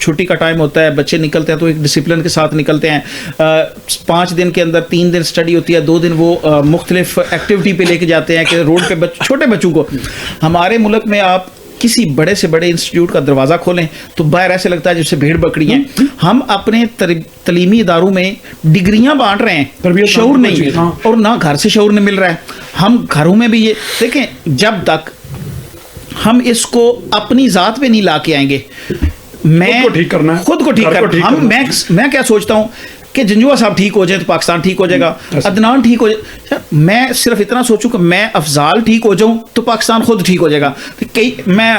چھٹی کا ٹائم ہوتا ہے, بچے نکلتے ہیں تو ایک ڈسپلن کے ساتھ نکلتے ہیں. 5 دن کے اندر 3 دن اسٹڈی ہوتی ہے, 2 دن وہ مختلف ایکٹیویٹی پہ لے کے جاتے ہیں کہ روڈ پہ چھوٹے بچوں کو. ہمارے ملک میں آپ کسی بڑے سے بڑے انسٹیٹیوٹ کا دروازہ کھولیں تو باہر ایسے لگتا ہے جیسے بھیڑ بکری ہیں. ہم اپنے تعلیمی اداروں میں ڈگریاں بانٹ رہے ہیں, شعور نہیں, اور نہ گھر سے شعور نہیں مل رہا ہے. ہم گھروں میں بھی یہ دیکھیں, جب تک ہم اس کو اپنی ذات پہ نہیں لا کے آئیں گے, میں خود کو ٹھیک کرنا, میں کیا سوچتا ہوں کہ جنجوا صاحب ٹھیک ہو جائے تو پاکستان ٹھیک ہو جائے گا, عدنان ٹھیک ہو جائے, میں صرف اتنا سوچوں کہ میں افضال ٹھیک ہو جاؤں تو پاکستان خود ٹھیک ہو جائے گا. میں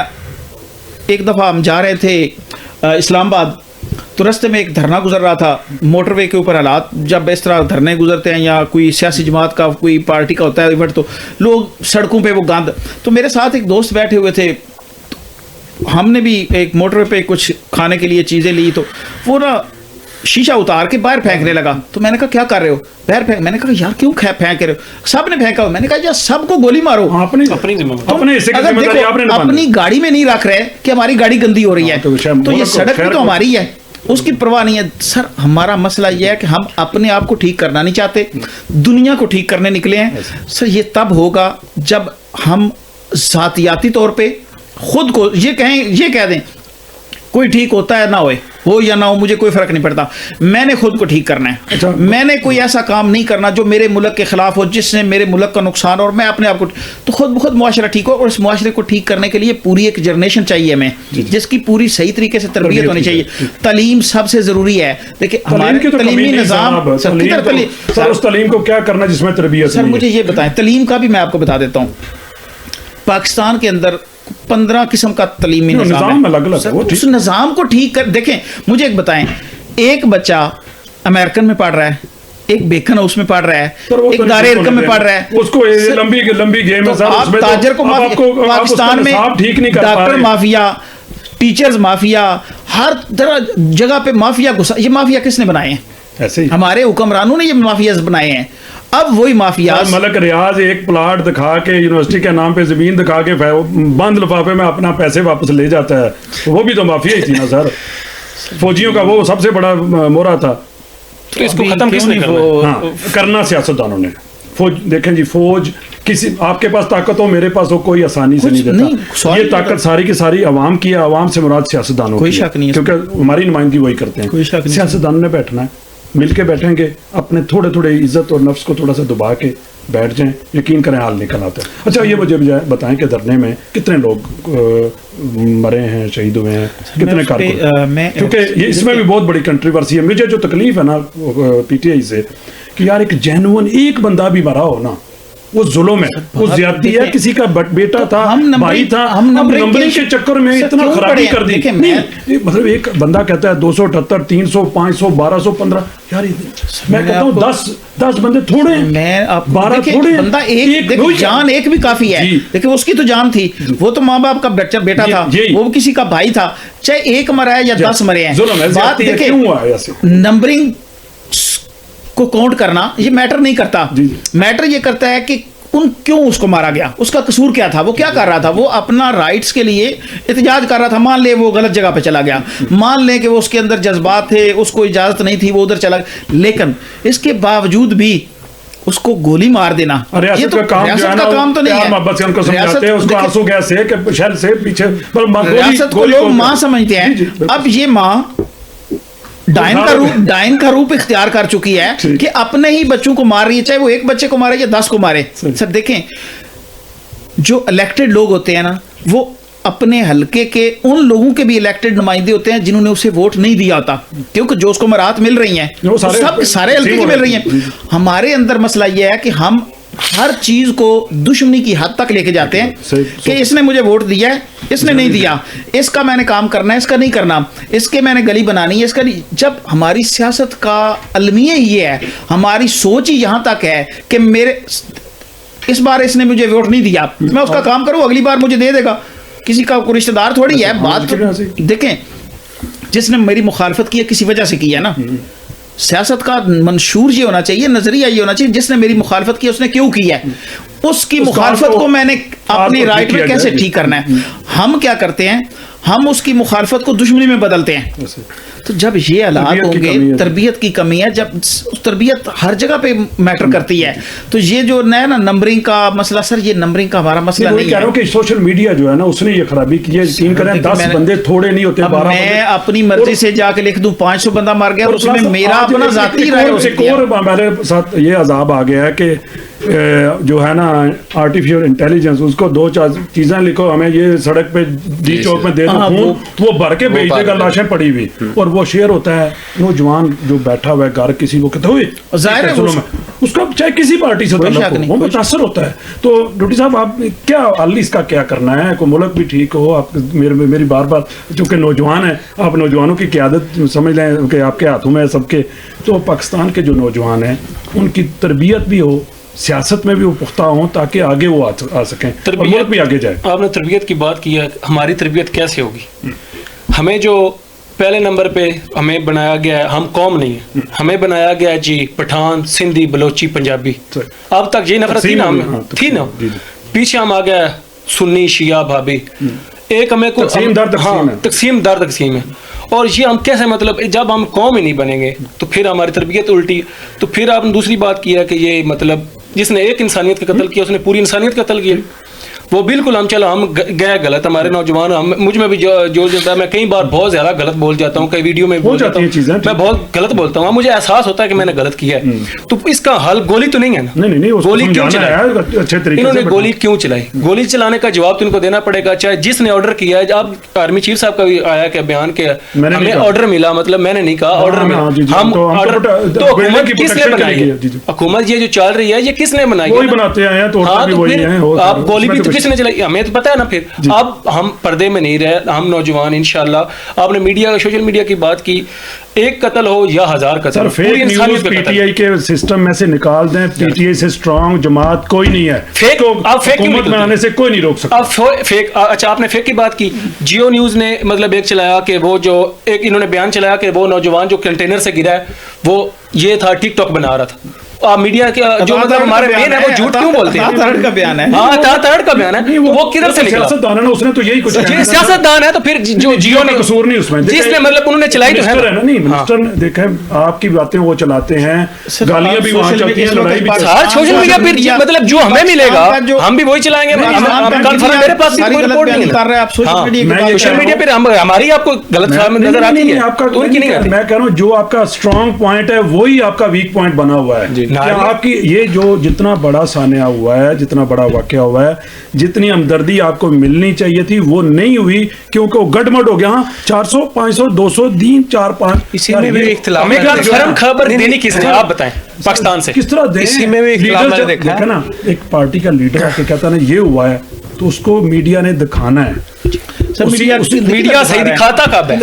ایک دفعہ ہم جا رہے تھے اسلام آباد, تو رستے میں ایک دھرنا گزر رہا تھا, موٹر وے کے اوپر حالات جب اس طرح دھرنے گزرتے ہیں یا کوئی سیاسی جماعت کا کوئی پارٹی کا ہوتا ہے ایونٹ, تو لوگ سڑکوں پہ وہ گند, تو میرے ساتھ ایک دوست بیٹھے ہوئے تھے, ہم نے بھی ایک موٹر وے پہ کچھ کھانے کے لیے چیزیں لی, تو وہ نا شیشہ اتار کے باہر پھینکنے لگا. تو میں نے کہا کیا کر رہے ہو, باہر پھینک. میں نے کہا یار کیوں پھینک رہے ہو, سب نے پھینکا. میں نے کہا یار سب کو گولی مارو, اپنی گاڑی میں نہیں رکھ رہے کہ ہماری گاڑی گندی ہو رہی ہے, تو یہ سڑک بھی تو ہماری ہے, اس کی پرواہ نہیں ہے. سر ہمارا مسئلہ یہ ہے کہ ہم اپنے آپ کو ٹھیک کرنا نہیں چاہتے, دنیا کو ٹھیک کرنے نکلے ہیں. سر یہ تب ہوگا جب ہم ذاتیاتی طور پہ خود کو یہ کہہ دیں کوئی ٹھیک ہوتا ہے نہ ہوئے, ہو یا نہ ہو مجھے کوئی فرق نہیں پڑتا, میں نے خود کو ٹھیک کرنا ہے. میں نے کوئی ایسا کام نہیں کرنا جو میرے ملک کے خلاف ہو, جس نے میرے ملک کا نقصان ہو, اور میں اپنے آپ کو, تو خود بخود معاشرہ ٹھیک ہو. اور اس معاشرے کو ٹھیک کرنے کے لیے پوری ایک جنریشن چاہیے ہمیں, جس کی پوری صحیح طریقے سے تربیت ہونی چاہیے. تعلیم سب سے ضروری ہے. دیکھیں ہمارے تعلیمی نظام, اس تعلیم کو کیا کرنا جس میں تربیت. سر مجھے یہ بتائیں, تعلیم کا بھی میں آپ کو بتا دیتا ہوں. پاکستان کے اندر 15 قسم کا تعلیمی نظام ہے. اس نظام کو ٹھیک کر دیکھیں. مجھے ایک بتائیں, ایک بچہ امریکن میں پڑھ رہا ہے, ایک بیکن ہاؤس میں پڑھ رہا ہے, ایک دار ارکم میں پڑھ رہا ہے, اس کو لمبی گیم ہے. آپ تاجر کو پاکستان میں ڈاکٹر مافیا, ٹیچرز مافیا, ہر طرح جگہ پہ مافیا گھسا. یہ مافیا کس نے بنائے ہیں؟ ہمارے حکمرانوں نے یہ مافیاز بنائے ہیں. اب وہی مافیا ملک ریاض ایک پلاٹ دکھا کے یونیورسٹی کے نام پہ زمین دکھا کے بند لفافے میں اپنا پیسے واپس لے جاتا ہے, وہ بھی تو مافیا ہی تھی نا سر. فوجیوں کا وہ سب سے بڑا مورا تھا. تو اس کو ختم کس نے کرنا سیاستدانوں نے. فوج دیکھیں جی, فوج کسی آپ کے پاس طاقت ہو, میرے پاس ہو, کوئی آسانی سے نہیں دیتا. یہ طاقت ساری کی ساری عوام کی ہے. عوام سے مراد سیاستدانوں کی ہے, کیونکہ ہماری نمائندگی وہی کرتے ہیں. سیاستدانوں نے بیٹھنا ہے, مل کے بیٹھیں گے, اپنے تھوڑے عزت اور نفس کو تھوڑا سا دبا کے بیٹھ جائیں, یقین کریں حال نکل آتا ہے. اچھا یہ مجھے بتائیں کہ دھرنے میں کتنے لوگ مرے ہیں, شہید ہوئے ہیں, کتنے کارکن, کیونکہ اس میں بھی بہت بڑی کنٹریورسی ہے. مجھے جو تکلیف ہے نا پی ٹی آئی سے, کہ یار ایک جینوئن ایک بندہ بھی مرا ہو نا, وہ ظلم ہے, وہ زیادتی ہے. کسی کا بیٹا تھا, بھائی تھا, ہم نمبرنگ کے چکر میں اتنا خرابی کر دی. مطلب ایک بندہ کہتا ہے 278, 300, 500, 1215, یار میں کہتا ہوں 10 بندے تھوڑے ہیں, 12 تھوڑے ہیں. بندہ ایک جان ایک بھی کافی ہے. دیکھیں اس کی تو جان تھی, وہ تو ماں باپ کا بیٹا تھا, وہ کسی کا بھائی تھا, چاہے ایک مرا ہے یا 10 مرے ہیں. بات دیکھیں, نمبرنگ کو کاؤنٹ کرنا یہ میٹر نہیں کرتا. میٹر یہ کرتا ہے کہ کیوں اس کو مارا گیا, اس کا قصور کیا تھا, وہ کیا کر رہا تھا. وہ اپنا رائٹس کے لیے احتجاج کر رہا تھا, مان لے وہ غلط جگہ پہ چلا گیا, مان لے کہ وہ اس کے اندر جذبات تھے, اس کو اجازت نہیں تھی, وہ ادھر چلا گیا, لیکن اس کے باوجود بھی اس کو گولی مار دینا یہ تو ریاست کا کام تو نہیں ہے. ریاست کو لوگ ماں سمجھتے ہیں. اب یہ ماں ڈائن کا روپ اختیار کر چکی ہے کہ اپنے ہی بچوں کو مار رہی ہے, چاہے وہ ایک بچے کو مارے یا 10 کو مارے. سر دیکھیں, جو الیکٹڈ لوگ ہوتے ہیں نا, وہ اپنے حلقے کے ان لوگوں کے بھی الیکٹڈ نمائندے ہوتے ہیں جنہوں نے اسے ووٹ نہیں دیا ہوتا, کیونکہ جو اس کو مرات مل رہی ہیں سب سارے حلقے کی مل رہی ہیں. ہمارے اندر مسئلہ یہ ہے کہ ہم ہر چیز کو دشمنی کی حد تک لے کے جاتے ہیں کہ اس نے مجھے ووٹ دیا ہے, اس نے نہیں دیا, اس کا میں نے کام کرنا ہے, اس کا نہیں کرنا, اس کے میں نے گلی بنانی ہے, اس کا نہیں. جب ہماری سیاست کا المیہ یہ ہے, ہماری سوچ ہی یہاں تک ہے کہ میرے اس بار اس نے مجھے ووٹ نہیں دیا, میں اس کا کام کروں, اگلی بار مجھے دے دے گا. کسی کا کوئی رشتہ دار تھوڑی ہے. بات دیکھیں, جس نے میری مخالفت کی ہے کسی وجہ سے کی ہے نا. سیاست کا منشور یہ ہونا چاہیے, نظریہ یہ ہونا چاہیے, جس نے میری مخالفت کی اس نے کیوں کی ہے, اس کی مخالفت کو میں نے اپنی رائٹ میں کیسے ٹھیک کرنا ہے. ہم کیا کرتے ہیں, ہم اس کی مخالفت کو دشمنی میں بدلتے ہیں. تو جب یہ حالات ہوں گے, تربیت کی کمی ہے, جب تربیت ہر جگہ پہ میٹر کرتی ہے, تو یہ جو نیا نا نمبرنگ کا مسئلہ, سر یہ نمبرنگ کا ہمارا مسئلہ نہیں ہے. کہہ رہا ہوں کہ سوشل میڈیا جو ہے نا اس نے یہ خرابی کی ہے. یقین کریں 10 بندے تھوڑے نہیں ہوتے, 12 بندے. میں اپنی مرضی سے جا کے لکھ دوں 500 بندہ مر گیا, اس میں میرا اپنا ذاتی رائے ہو سکتی ہے. اور ہمارے ساتھ یہ عذاب آ گیا ہے کہ جو ہے نا آرٹیفیشل انٹیلیجنس, اس کو 2-4 چیزیں لکھو, ہمیں یہ سڑک پہ ڈی چوک میں دے دو, وہ بھر کے بھیج دے گا لاشیں پڑی ہوئی, اور وہ شیئر ہوتا ہے. نوجوان جو بیٹھا ہوا ہے گھر کسی کو کہتے ہوئے ظاہر ہے اس کا چاہے کسی پارٹی سے تعلق ہو, وہ متاثر ہوتا ہے. تو ڈیوٹی صاحب آپ کیا حل اس کا کیا کرنا ہے, کوئی ملک بھی ٹھیک ہو. آپ میری بار بار چونکہ نوجوان ہیں, آپ نوجوانوں کی قیادت سمجھ لیں کہ آپ کے ہاتھوں میں ہے سب کے. تو پاکستان کے جو نوجوان ہیں ان کی تربیت بھی ہو, سیاست میں بھی وہ پختہ ہوں, تاکہ آگے وہ آ سکیں اور ملک بھی آگے جائے. آپ نے تربیت کی بات کی ہے, ہماری تربیت کیسے ہوگی؟ ہمیں جو پہلے نمبر پہ ہمیں بنایا گیا ہے, ہم قوم نہیں ہیں, ہمیں بنایا گیا ہے جی پٹھان, سندھی, بلوچی, پنجابی. اب تک یہ نفرت تھی نا, پیچھے ہم آ گیا سنی, شیعہ, بھابی, ایک ہمیں تقسیم دار تقسیم ہے. اور یہ ہم کیسے, مطلب جب ہم قوم ہی نہیں بنیں گے تو پھر ہماری تربیت الٹی. تو پھر آپ نے دوسری بات کی ہے کہ یہ مطلب جس نے ایک انسانیت کا قتل کیا اس نے پوری انسانیت کا قتل کیا. وہ بالکل ہم چلو ہم گئے غلط, ہمارے نوجوان, مجھ میں بھی جو جاتا ہے, میں کئی بار بہت زیادہ غلط بول جاتا ہوں, کئی ویڈیو میں بول جاتا ہوں, میں بہت غلط بولتا ہوں, مجھے احساس ہوتا ہے کہ میں نے غلط کیا ہے. تو اس کا حل گولی تو نہیں ہے نا, گولی کیوں چلائی, انہوں نے گولی کیوں چلائی, گولی چلانے کا جواب تو ان کو دینا پڑے گا, چاہے جس نے آرڈر کیا ہے. اب آرمی چیف صاحب کا بھی آیا کہ بیان کہ ہمیں آرڈر ملا, مطلب میں نے نہیں کہا آرڈر ملا, ہم آرڈر. تو حکومت کس نے بنائی ہے, حکومت یہ جو چل رہی ہے یہ کس نے بنائی ہے؟ آپ گولی بھی تو کس نے چلائی, ہمیں تو پتا ہے نا. پھر اب ہم پردے میں نہیں رہے, ہم نوجوان انشاءاللہ. آپ نے میڈیا, سوشل میڈیا کی بات کی, ایک قتل ہو یا 1000 قتل, fake news P T I کے سسٹم میں سے نکال دیں. پی ٹی آئی سے اسٹرانگ جماعت کوئی نہیں ہے, حکومت میں آنے سے کوئی نہیں روک سکتا. اچھا آپ نے فیک کی بات کی, جیو نیوز نے مطلب ایک چلایا کہ وہ جو ایک انہوں نے بیان چلایا کہ وہ نوجوان جو کنٹینر سے گرا ہے وہ یہ تھا ٹک ٹاک بنا رہا تھا. میڈیا کے جو مطلب ہمارے مین ہے وہ جھوٹ کیوں بولتے ہیں؟ تھرڈ کا بیان ہے, ہاں تھرڈ کا بیان ہے, وہ کدھر سے نکلا؟ سیاست دان ہے, اس نے تو یہی کچھ سیاست دان ہے. تو پھر جو جیو نے قصور نہیں اس میں, جس نے مطلب انہوں نے چلائی تو ہے نہیں, منسٹر دیکھیں آپ کی باتیں وہ چلاتے ہیں, گالیاں بھی وہاں چلتی ہیں, لڑائی بھی. ہر سوشل میڈیا پھر مطلب جو ہمیں ملے گا ہم بھی وہی چلائیں گے. کنفرم میرے پاس کوئی رپورٹ نہیں کر رہے آپ سوشل میڈیا پہ, ہماری آپ کو غلط فہمی نظر آتی ہے, ان کی نہیں آتی. میں کہہ رہا ہوں جو آپ کا اسٹرانگ پوائنٹ ہے وہی آپ کا ویک پوائنٹ بنا ہوا ہے. آپ کی یہ جو جتنا بڑا سانحہ ہوا ہے, جتنا بڑا واقعہ ہوا ہے, جتنی ہمدردی آپ کو ملنی چاہیے تھی وہ نہیں ہوئی, کیونکہ وہ گڈ مڈ ہو گیا. 400 500 200 3 4 5 اسی میں بھی اختلاف. ہمیں کنفرم خبر دینی کس نے, آپ بتائیں پاکستان سے کس طرح دیں؟ اسی میں بھی اختلاف دیکھا نا, ایک پارٹی کا لیڈر آ کے کہتا نا یہ ہوا ہے, تو اس کو میڈیا نے دکھانا ہے. میڈیا صحیح دکھاتا کب ہے؟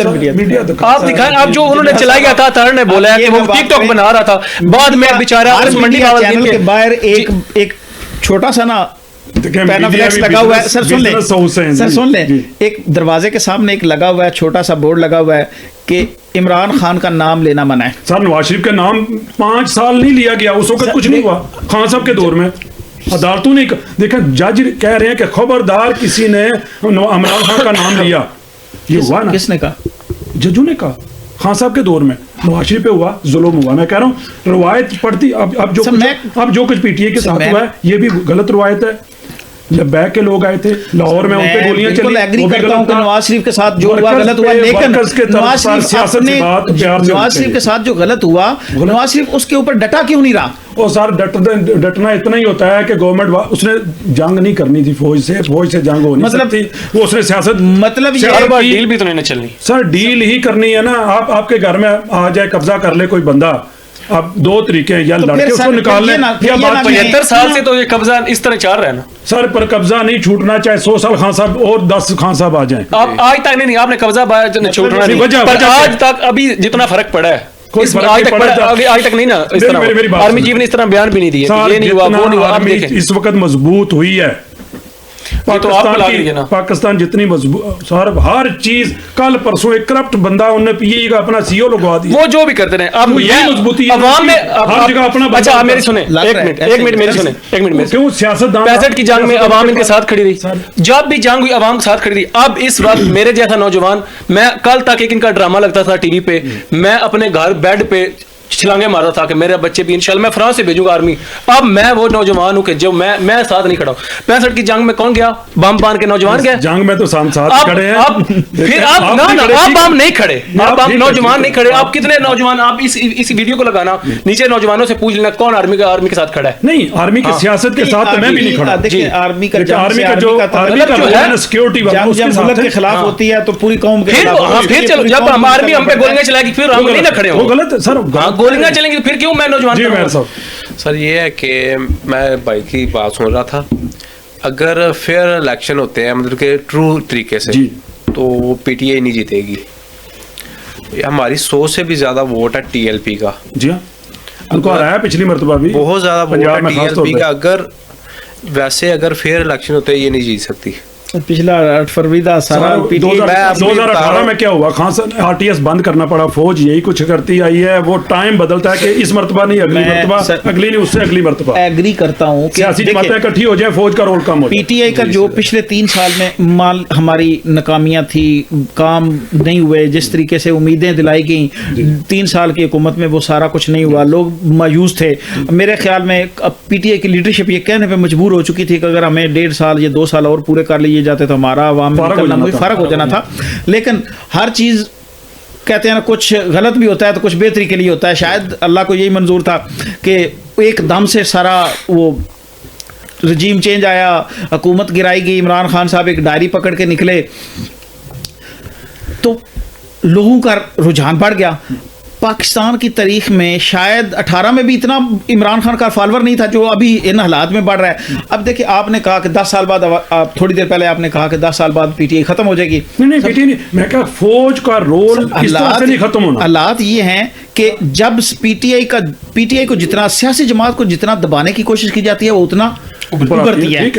آپ دکھائیں. آپ جو انہوں نے چلایا تھا, تھرڈ نے بولا ہے کہ وہ ٹک ٹاک بنا رہا تھا, بعد میں بیچارہ منڈی کے باہر ایک چھوٹا سا نا پینافلیکس لگا ہوا ہے. سر سن لیں, ایک دروازے کے سامنے ایک لگا ہوا ہے چھوٹا سا بورڈ لگا ہوا ہے کہ عمران خان کا نام لینا منع ہے. سر نواز شریف کا نام 5 سال نہیں لیا گیا, اس وقت کچھ نہیں ہوا. خان صاحب کے دور میں عدالتوں نے دیکھا, جج کہہ رہے ہیں کہ خبردار کسی نے عمران خان کا نام لیا. یہ ہوا نا, کس نے کہا؟ ججوں نے کہا. خان صاحب کے دور میں نواز شریف پہ ہوا, ظلم ہوا. میں کہہ رہا ہوں روایت پڑھتی, اب جو کچھ پی ٹی اے کے ساتھ ہوا ہے یہ بھی غلط روایت ہے. لبیک کے لوگ آئے تھے لاہور میں, ان پہ گولیاں چلی. میں ایگری کرتا ہوں کہ نواز شریف کے ساتھ جو ہوا غلط ہوا, لیکن نواز شریف کے ساتھ جو غلط ہوا, نواز شریف اس کے اوپر ڈٹا کیوں نہیں رہا؟ وہ سر ڈٹنا اتنا ہی ہوتا ہے کہ گورنمنٹ, اس نے جنگ نہیں کرنی تھی فوج سے جنگ ہو نہیں سکتی. وہ اس نے سیاست, مطلب ڈیل بھی تو نہیں چلنی سر, ڈیل ہی کرنی ہے نا. آپ کے گھر میں آ جائے, قبضہ کر لے کوئی بندہ, اب 2 طریقے ہیں, یا لڑکے اس کو نکال لیں, یا 75 سال سے تو یہ قبضہ اس طرح چل رہا ہے نا سر. پر قبضہ نہیں چھوٹنا, چاہے 100 سال خان صاحب اور 10 خان صاحب آ جائیں. آج تک نہیں, آپ نے قبضہ چھوٹنا نہیں, پر آج تک ابھی جتنا فرق پڑا ہے آج تک نہیں نا. اس طرح آرمی چیف نے اس طرح بیان بھی نہیں دیا, یہ نہیں ہوا وہ نہیں ہوا. اس وقت مضبوط ہوئی ہے, تو آپ کو لگ رہی ہے نا. پاکستان جتنی مضبوط سر ہر چیز کل پرسوں ایک کرپٹ بندہ انہوں نے پی کا اپنا سی او لگوا دیا. وہ جو بھی کرتے رہے اب یہ مضبوطی ہے عوام میں ہر جگہ اپنا. اچھا آپ میری سنیں ایک منٹ میری سنیں. کیوں سیاست دان 65 کی جنگ میں عوام ان کے ساتھ کھڑی رہی, جب بھی جنگ ہوئی عوام کے ساتھ کھڑی رہی. اب اس وقت میرے جیسا نوجوان, میں کل تک ایک ان کا ڈرامہ لگتا تھا ٹی وی پہ, میں اپنے گھر بیڈ پہ چھلانگے مارتا تھا کہ میرے بچے بھی انشاءاللہ میں فرانس سے بھیجوں گا آرمی. اب میں وہ نوجوان ہوں کہ جو میں ساتھ نہیں کھڑا ہوں. 65 کی جنگ میں کون گیا؟ بم باندھ کے نوجوان گئے. جنگ میں تو ساتھ کھڑے ہیں. اب پھر اب ہم نہیں کھڑے, اب ہم نوجوان نہیں کھڑے. آپ کتنے نوجوان, آپ اس ویڈیو کو لگانا نیچے نوجوانوں سے پوچھ لینا کون آرمی کے ساتھ کھڑا ہے. نہیں آرمی کی سیاست کے ساتھ میں بھی نہیں کھڑا. دیکھیں آرمی کا جو سیکورٹی جب ملک کے خلاف ہوتی ہے تو پوری قوم کے خلاف. پھر چلو جب ہم آرمی ہم پہ گولیاں چلائے گی پھر ہم نہیں نہ کھڑے ہوں. وہ غلط ہے سر, گولیاں چلیں گی پھر کیوں میں نوجوان. جی میر صاحب سر یہ ہے کہ میں بھائی کی بات سن رہا تھا, اگر فیئر الیکشن ہوتے ہیں مطلب کہ ٹرو طریقے سے تو پی ٹی آئی نہیں جیتے گی. ہماری 100 سے بھی زیادہ ووٹ ہے ٹی ایل پی کا. جی ہاں ان کو آیا پچھلی مرتبہ بھی بہت زیادہ ووٹ ہے ٹی ایل پی کا. اگر ویسے اگر فیئر الیکشن ہوتے یہ نہیں جیت سکتی. پچھلا 8 فروری کا سارا 2018 میں کیا ہوا, خان صاحب آر ٹی ایس بند کرنا پڑا, فوج یہی کچھ کرتی آئی ہے. وہ ٹائم بدلتا ہے کہ اس مرتبہ نہیں اگلی مرتبہ, اگلی نہیں اس سے اگلی مرتبہ. ایگری کرتا ہوں کہ سیاسی جماعتیں اکٹھی ہو جائیں فوج کا رول کم ہو. پی ٹی آئی کا جو پچھلے 3 سال میں ہماری ناکامیاں تھی, کام نہیں ہوئے جس طریقے سے امیدیں دلائی گئیں 3 سال کی حکومت میں, وہ سارا کچھ نہیں ہوا. لوگ مایوس تھے. میرے خیال میں پی ٹی آئی کی لیڈرشپ یہ کہنے پہ مجبور ہو چکی تھی کہ اگر ہمیں 1.5 سال یا 2 سال اور پورے کر لیے جاتے تو ہمارا عوام میں فرق ہو جانا تھا. لیکن ہر چیز کہتے ہیں نا کچھ غلط بھی ہوتا ہے تو کچھ بہتری کے لیے ہوتا ہے. شاید اللہ کو یہی منظور تھا کہ ایک دم سے سارا وہ رجیم چینج آیا, حکومت گرائی گئی, عمران خان صاحب ایک ڈائری پکڑ کے نکلے تو لوگوں کا رجحان بڑھ گیا. پاکستان کی تاریخ میں شاید 18 میں بھی اتنا عمران خان کا فالوور نہیں تھا جو ابھی ان حالات میں بڑھ رہا ہے. اب دیکھیں آپ نے کہا کہ 10 سال بعد, تھوڑی دیر پہلے آپ نے کہا کہ 10 سال بعد پی ٹی آئی ختم ہو جائے گی. نہیں پی ٹی آئی نہیں, میں کہا فوج کا رول اس طرح سے نہیں ختم ہونا. حالات یہ ہیں کہ جب پی ٹی آئی کو جتنا سیاسی جماعت کو جتنا دبانے کی کوشش کی جاتی ہے وہ اتنا ابھرتی ہے.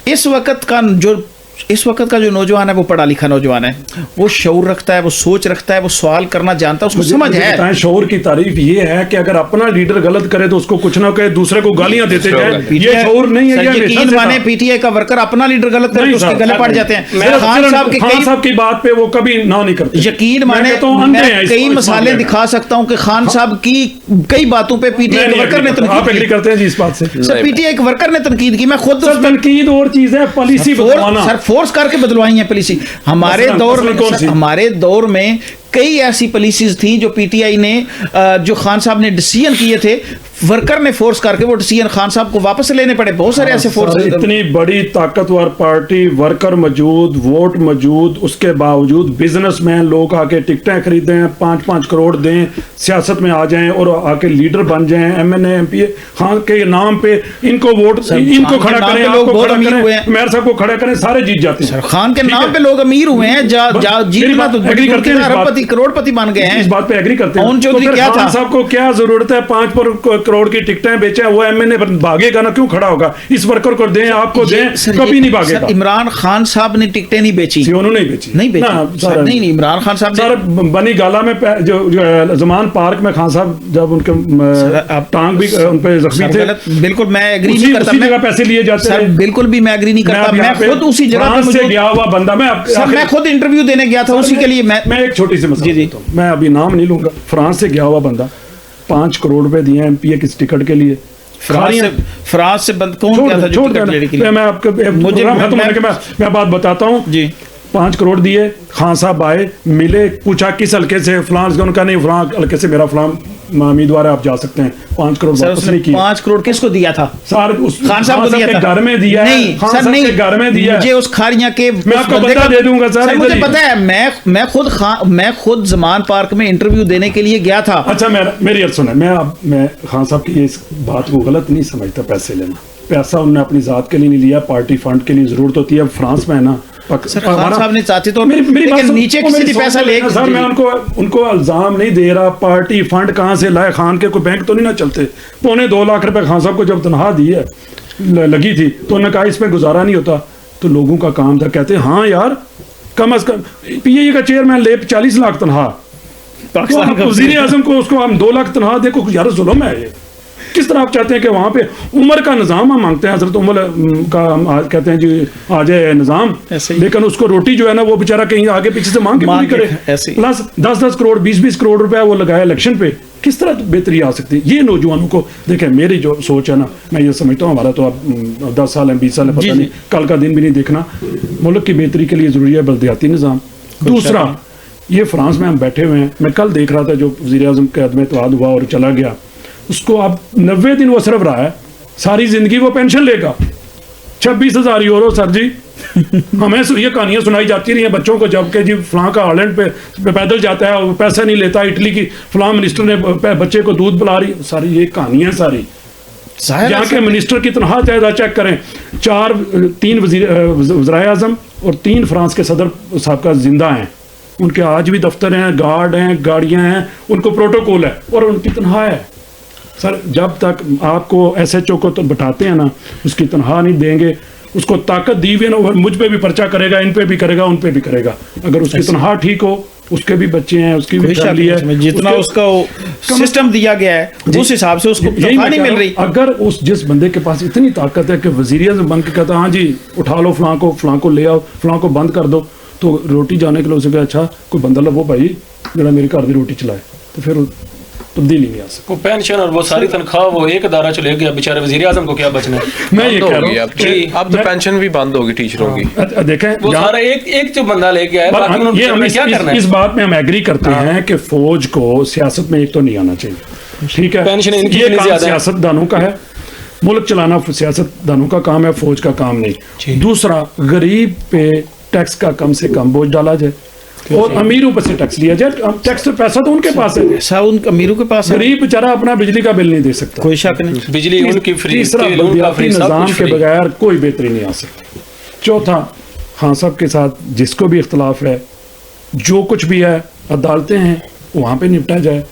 اس وقت کا جو نوجوان ہے وہ پڑھا لکھا نوجوان ہے, وہ شعور رکھتا ہے, وہ سوچ رکھتا ہے, وہ سوال کرنا جانتا ہے, اس کو سمجھ ہے. شعور کی تعریف یہ ہے کہ اگر اپنا لیڈر غلط کرے تو اس کو کچھ نہ کہے, دوسرے کو گالیاں دیتے جائیں. یہ شعور نہیں ہے. یقین مانے پی ٹی آئی کا ورکر اپنا لیڈر غلط کرے تو اس کے گلے پڑ جاتے ہیں. خان صاحب کی بات پہ وہ کبھی نہ نہیں کرتے. یقین مانے میں کئی مثالیں دکھا سکتا ہوں کہ خان صاحب کی کئی باتوں پہ پی ٹی آئی کے ورکر نے تنقید کی. کرتے ہیں جی اس بات سے. سر پی ٹی آئی کے ورکر نے تنقید کی. میں خود تنقید اور چیز ہے, پالیسی بدلوانا. سر فورس کر کے بدلوائی ہیں پالیسی. ہمارے دور میں کئی ایسی پالیسیز تھیں جو پی ٹی آئی نے, جو خان صاحب نے ڈیسیژن کیے تھے, ورکر نے فورس کر کے وہ ڈیسیژن خان صاحب کو واپس لینے پڑے. بہت سارے ایسے فورس. اتنی بڑی طاقتور پارٹی, ورکر موجود, ووٹ موجود, اس کے باوجود بزنس مین لوگ آ کے ٹکٹیں خریدیں, 5-5 کروڑ دیں, سیاست میں آ جائیں اور آ کے لیڈر بن جائیں, M N A M P A. Khan کے نام پہ ان کو ووٹ, ان کو کھڑا کریں, لوگ بہت امیر ہوئے ہیں, میر صاحب کو کھڑا کریں, سارے جیت جاتے ہیں. خان کے نام پہ لوگ امیر ہوئے ہیں, جیتنا تو ایگری کرتے ہیں, ارب پتی کروڑ پتی بن گئے ہیں. اس بات پہ ایگری کرتے ہیں. تو پھر خان صاحب کو کیا ضرورت ہے 5 کروڑ کی ٹکٹیں بیچے, وہ ایم این اے بھاگے گا نا, کیوں کھڑا ہوگا؟ اس ورکر کو دیں, آپ کو دیں, کبھی نہیں بھاگے گا. عمران خان صاحب نے ٹکٹیں نہیں بیچی. انہوں نے بیچی. نہیں عمران خان صاحب سر بنی گالا میں جو زمان پارک میں خان صاحب جب ان کے ٹانگ بھی ان پہ زخمی تھے, بالکل میں ایگری نہیں کرتا. اسی جگہ پیسے لیے جاتے ہیں. بالکل بھی میں ایگری نہیں کرتا. میں خود اسی جگہ سے گیا ہوا بندہ, میں خود انٹرویو دینے گیا تھا اسی کے لیے. میں ایک چھوٹی سی مثال دیتا ہوں, میں ابھی نام نہیں لوں گا. فرانس سے گیا ہوا بندہ 5 کروڑ روپے دیے ایم پی اے کس ٹکٹ کے لیے. فرانس سے بند کون کیا تھا جو ٹکٹ لینے کے لیے؟ میں آپ کو میں بات بتاتا ہوں جی. 5 کروڑ دیے, خان صاحب آئے, ملے, پوچھا کس حلقے سے, فلاں ان کا نہیں, فلاں حلقے سے میرا فلاں امیدوار ہے, آپ جا سکتے ہیں. 5 کروڑ واپس نہیں کیا. 5 کروڑ کس کو دیا تھا؟ خان صاحب کو دیا تھا, گھر میں دیا. نہیں سر نہیں, گھر میں دیا. مجھے اس کھاریاں کے میں آپ کو بتا دے دوں گا سر. مجھے پتا ہے, میں خود زمان پارک میں انٹرویو دینے کے لیے گیا تھا. اچھا میری عرض سنیں, میں خان صاحب کی اس بات کو غلط نہیں سمجھتا. پیسے لینا, پیسہ انہوں نے اپنی ذات کے لیے نہیں لیا, پارٹی فنڈ کے لیے ضرورت ہوتی ہے. فرانس میں ہے نا, خان صاحب نے چاہتے تو نیچے کسی پیسہ لے کے. سر میں ان کو الزام نہیں دے رہا, پارٹی فنڈ کہاں سے لائے, خان کے کوئی بینک تو نہیں نہ چلتے. 2.25 لاکھ روپے خان صاحب کو جب تنخواہ دی ہے لگی تھی تو انہوں نے کہا اس پہ گزارا نہیں ہوتا, تو لوگوں کا کام تھا, کہتے ہیں ہاں یار کم از کم PIA کا چیئرمین لے 40 لاکھ تنخواہ, پاکستان کا وزیر اعظم کو اس کو ہم 2 لاکھ تنخواہ دے, کو یار ظلم ہے یہ. کس طرح آپ چاہتے ہیں کہ وہاں پہ عمر کا نظام ہم مانگتے ہیں, حضرت عمر کا ہم کہتے ہیں جی آ جائے نظام, لیکن اس کو روٹی جو ہے نا وہ بیچارہ کہیں آگے پیچھے سے مانگ کے پوری کرے, پلس 10-10 کروڑ 20-20 کروڑ روپے وہ لگایا الیکشن پہ. کس طرح بہتری آ سکتی ہے؟ یہ نوجوانوں کو دیکھیں, میری جو سوچ ہے نا, میں یہ سمجھتا ہوں ہمارا تو اب 10 سال ہیں 20 سال ہیں, پتہ نہیں کل کا دن بھی نہیں دیکھنا. ملک کی بہتری کے لیے ضروری ہے بلدیاتی نظام. دوسرا یہ فرانس میں ہم بیٹھے ہوئے ہیں, میں کل دیکھ رہا تھا جو وزیر اعظم کا عدم اتحاد ہوا اور چلا گیا, اس کو اب 90 دن وہ صرف رہا ہے, ساری زندگی وہ پینشن لے گا 26,000 یورو. سر جی ہمیں یہ کہانیاں سنائی جاتی رہی ہیں بچوں کو, جب کہ جی فلاں کا ہالینڈ پہ پیدل جاتا ہے, پیسہ نہیں لیتا, اٹلی کی فلاں منسٹر نے بچے کو دودھ پلا رہی, ساری یہ کہانیاں ساری. یہاں کے منسٹر کی تنخواہ تعداد چیک کریں, 3 وزرائے اعظم اور 3 فرانس کے صدر سابقہ زندہ ہیں, ان کے آج بھی دفتر ہیں, گارڈ ہیں, گاڑیاں ہیں, ان کو پروٹوکول ہے اور ان کی تنخواہ ہے. سر جب تک آپ کو SHO کو تو بٹھاتے ہیں نا, اس کی تنخواہ نہیں دیں گے, اس کو طاقت دی ہوئی نا, مجھ پہ بھی پرچہ کرے گا, ان پہ بھی کرے گا, ان پہ بھی کرے گا. اگر اس کی تنخواہ ٹھیک ہو, اس کے بھی بچے ہیں, اس کی بھی فیملی ہے, جتنا اس کا سسٹم دیا گیا ہے اس حساب سے اس کو تنخواہ نہیں مل رہی. اگر جس بندے کے پاس اتنی طاقت ہے کہ وزیر اعظم بن کے کہتا ہاں جی اٹھا لو فلاں کو لے آؤ, فلاں کو بند کر دو, تو روٹی جانے کے لیے اسے کہا اچھا کوئی بندہ لو بھائی میرا میری گھر کی روٹی چلائے, تو پھر تبدیلی نہیں آ سکتی. وہ پینشن اور وہ ساری تنخواہ وہ ایک ادارہ چلے گیا, بیچارے وزیر اعظم کو کیا بچنا ہے. میں یہ کہہ رہا ہوں اب تو پینشن بھی بند ہوگی ٹیچروں کی. دیکھیں وہ سارا ایک جو بندہ لے کے آئے, کیا کرنا ہے. اس بات میں ہم ایگری کرتے ہیں کہ فوج کو سیاست میں ایک تو نہیں آنا چاہیے, ٹھیک ہے, یہ کام سیاست دانوں کا ہے, ملک چلانا سیاست دانوں کا کام ہے, فوج کا کام نہیں. دوسرا غریب پہ ٹیکس کا کم سے کم بوجھ ڈالا جائے اور امیروں پر سے ٹیکس لیا جائے. ٹیکس تو پیسہ تو ان کے پاس ہے, ان امیروں کے پاس ہے, غریب بیچارہ اپنا بجلی کا بل نہیں دے سکتا, کوئی شک نہیں. بجلی ان کی فری, تیسرا بلدیاتی نظام کے بغیر کوئی بہتری نہیں آ سکتی. چوتھا خان صاحب کے ساتھ جس کو بھی اختلاف ہے, جو کچھ بھی ہے عدالتیں ہیں وہاں پہ نپٹا جائے,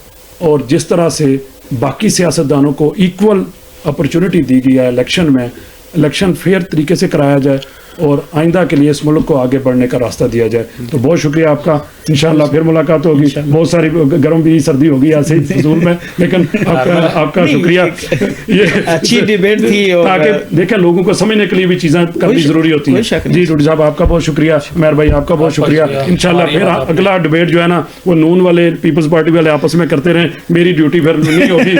اور جس طرح سے باقی سیاستدانوں کو ایکول اپرچونٹی دی گئی ہے الیکشن میں, الیکشن فیئر طریقے سے کرایا جائے اور آئندہ کے لیے اس ملک کو آگے بڑھنے کا راستہ دیا جائے. تو بہت شکریہ آپ کا, انشاءاللہ پھر ملاقات ہوگی. بہت ساری گرم بھی سردی ہوگی ایسے ہی فضول میں, لیکن آپ کا شکریہ. یہ اچھی ڈیبیٹ تھی, تاکہ دیکھیں لوگوں کو سمجھنے کے لیے بھی چیزیں کرنی ضروری ہوتی ہیں. جی ڈوڈی صاحب آپ کا بہت شکریہ, مہر بھائی آپ کا بہت شکریہ. انشاءاللہ پھر اگلا ڈیبیٹ جو ہے نا وہ نون والے پیپلز پارٹی والے آپس میں کرتے رہیں, میری ڈیوٹی پھر نہیں ہوگی,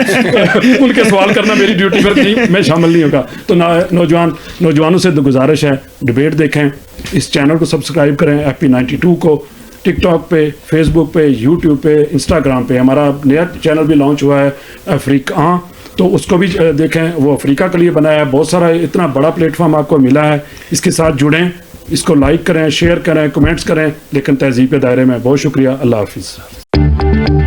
ان کے سوال کرنا میری ڈیوٹی پھر نہیں, میں شامل نہیں ہوگا. تو نوجوانوں سے گزارش ہے ڈیبیٹ دیکھیں, اس چینل کو سبسکرائب کریں, FP92 کو ٹک ٹاک پہ, فیس بک پہ, یوٹیوب پہ, انسٹاگرام پہ. ہمارا نیا چینل بھی لانچ ہوا ہے افریقہ, تو اس کو بھی دیکھیں, وہ افریقہ کے لیے بنایا ہے. بہت سارا اتنا بڑا پلیٹ فارم آپ کو ملا ہے, اس کے ساتھ جڑیں, اس کو لائک کریں, شیئر کریں, کمنٹس کریں, لیکن تہذیب کے دائرے میں. بہت شکریہ, اللہ حافظ.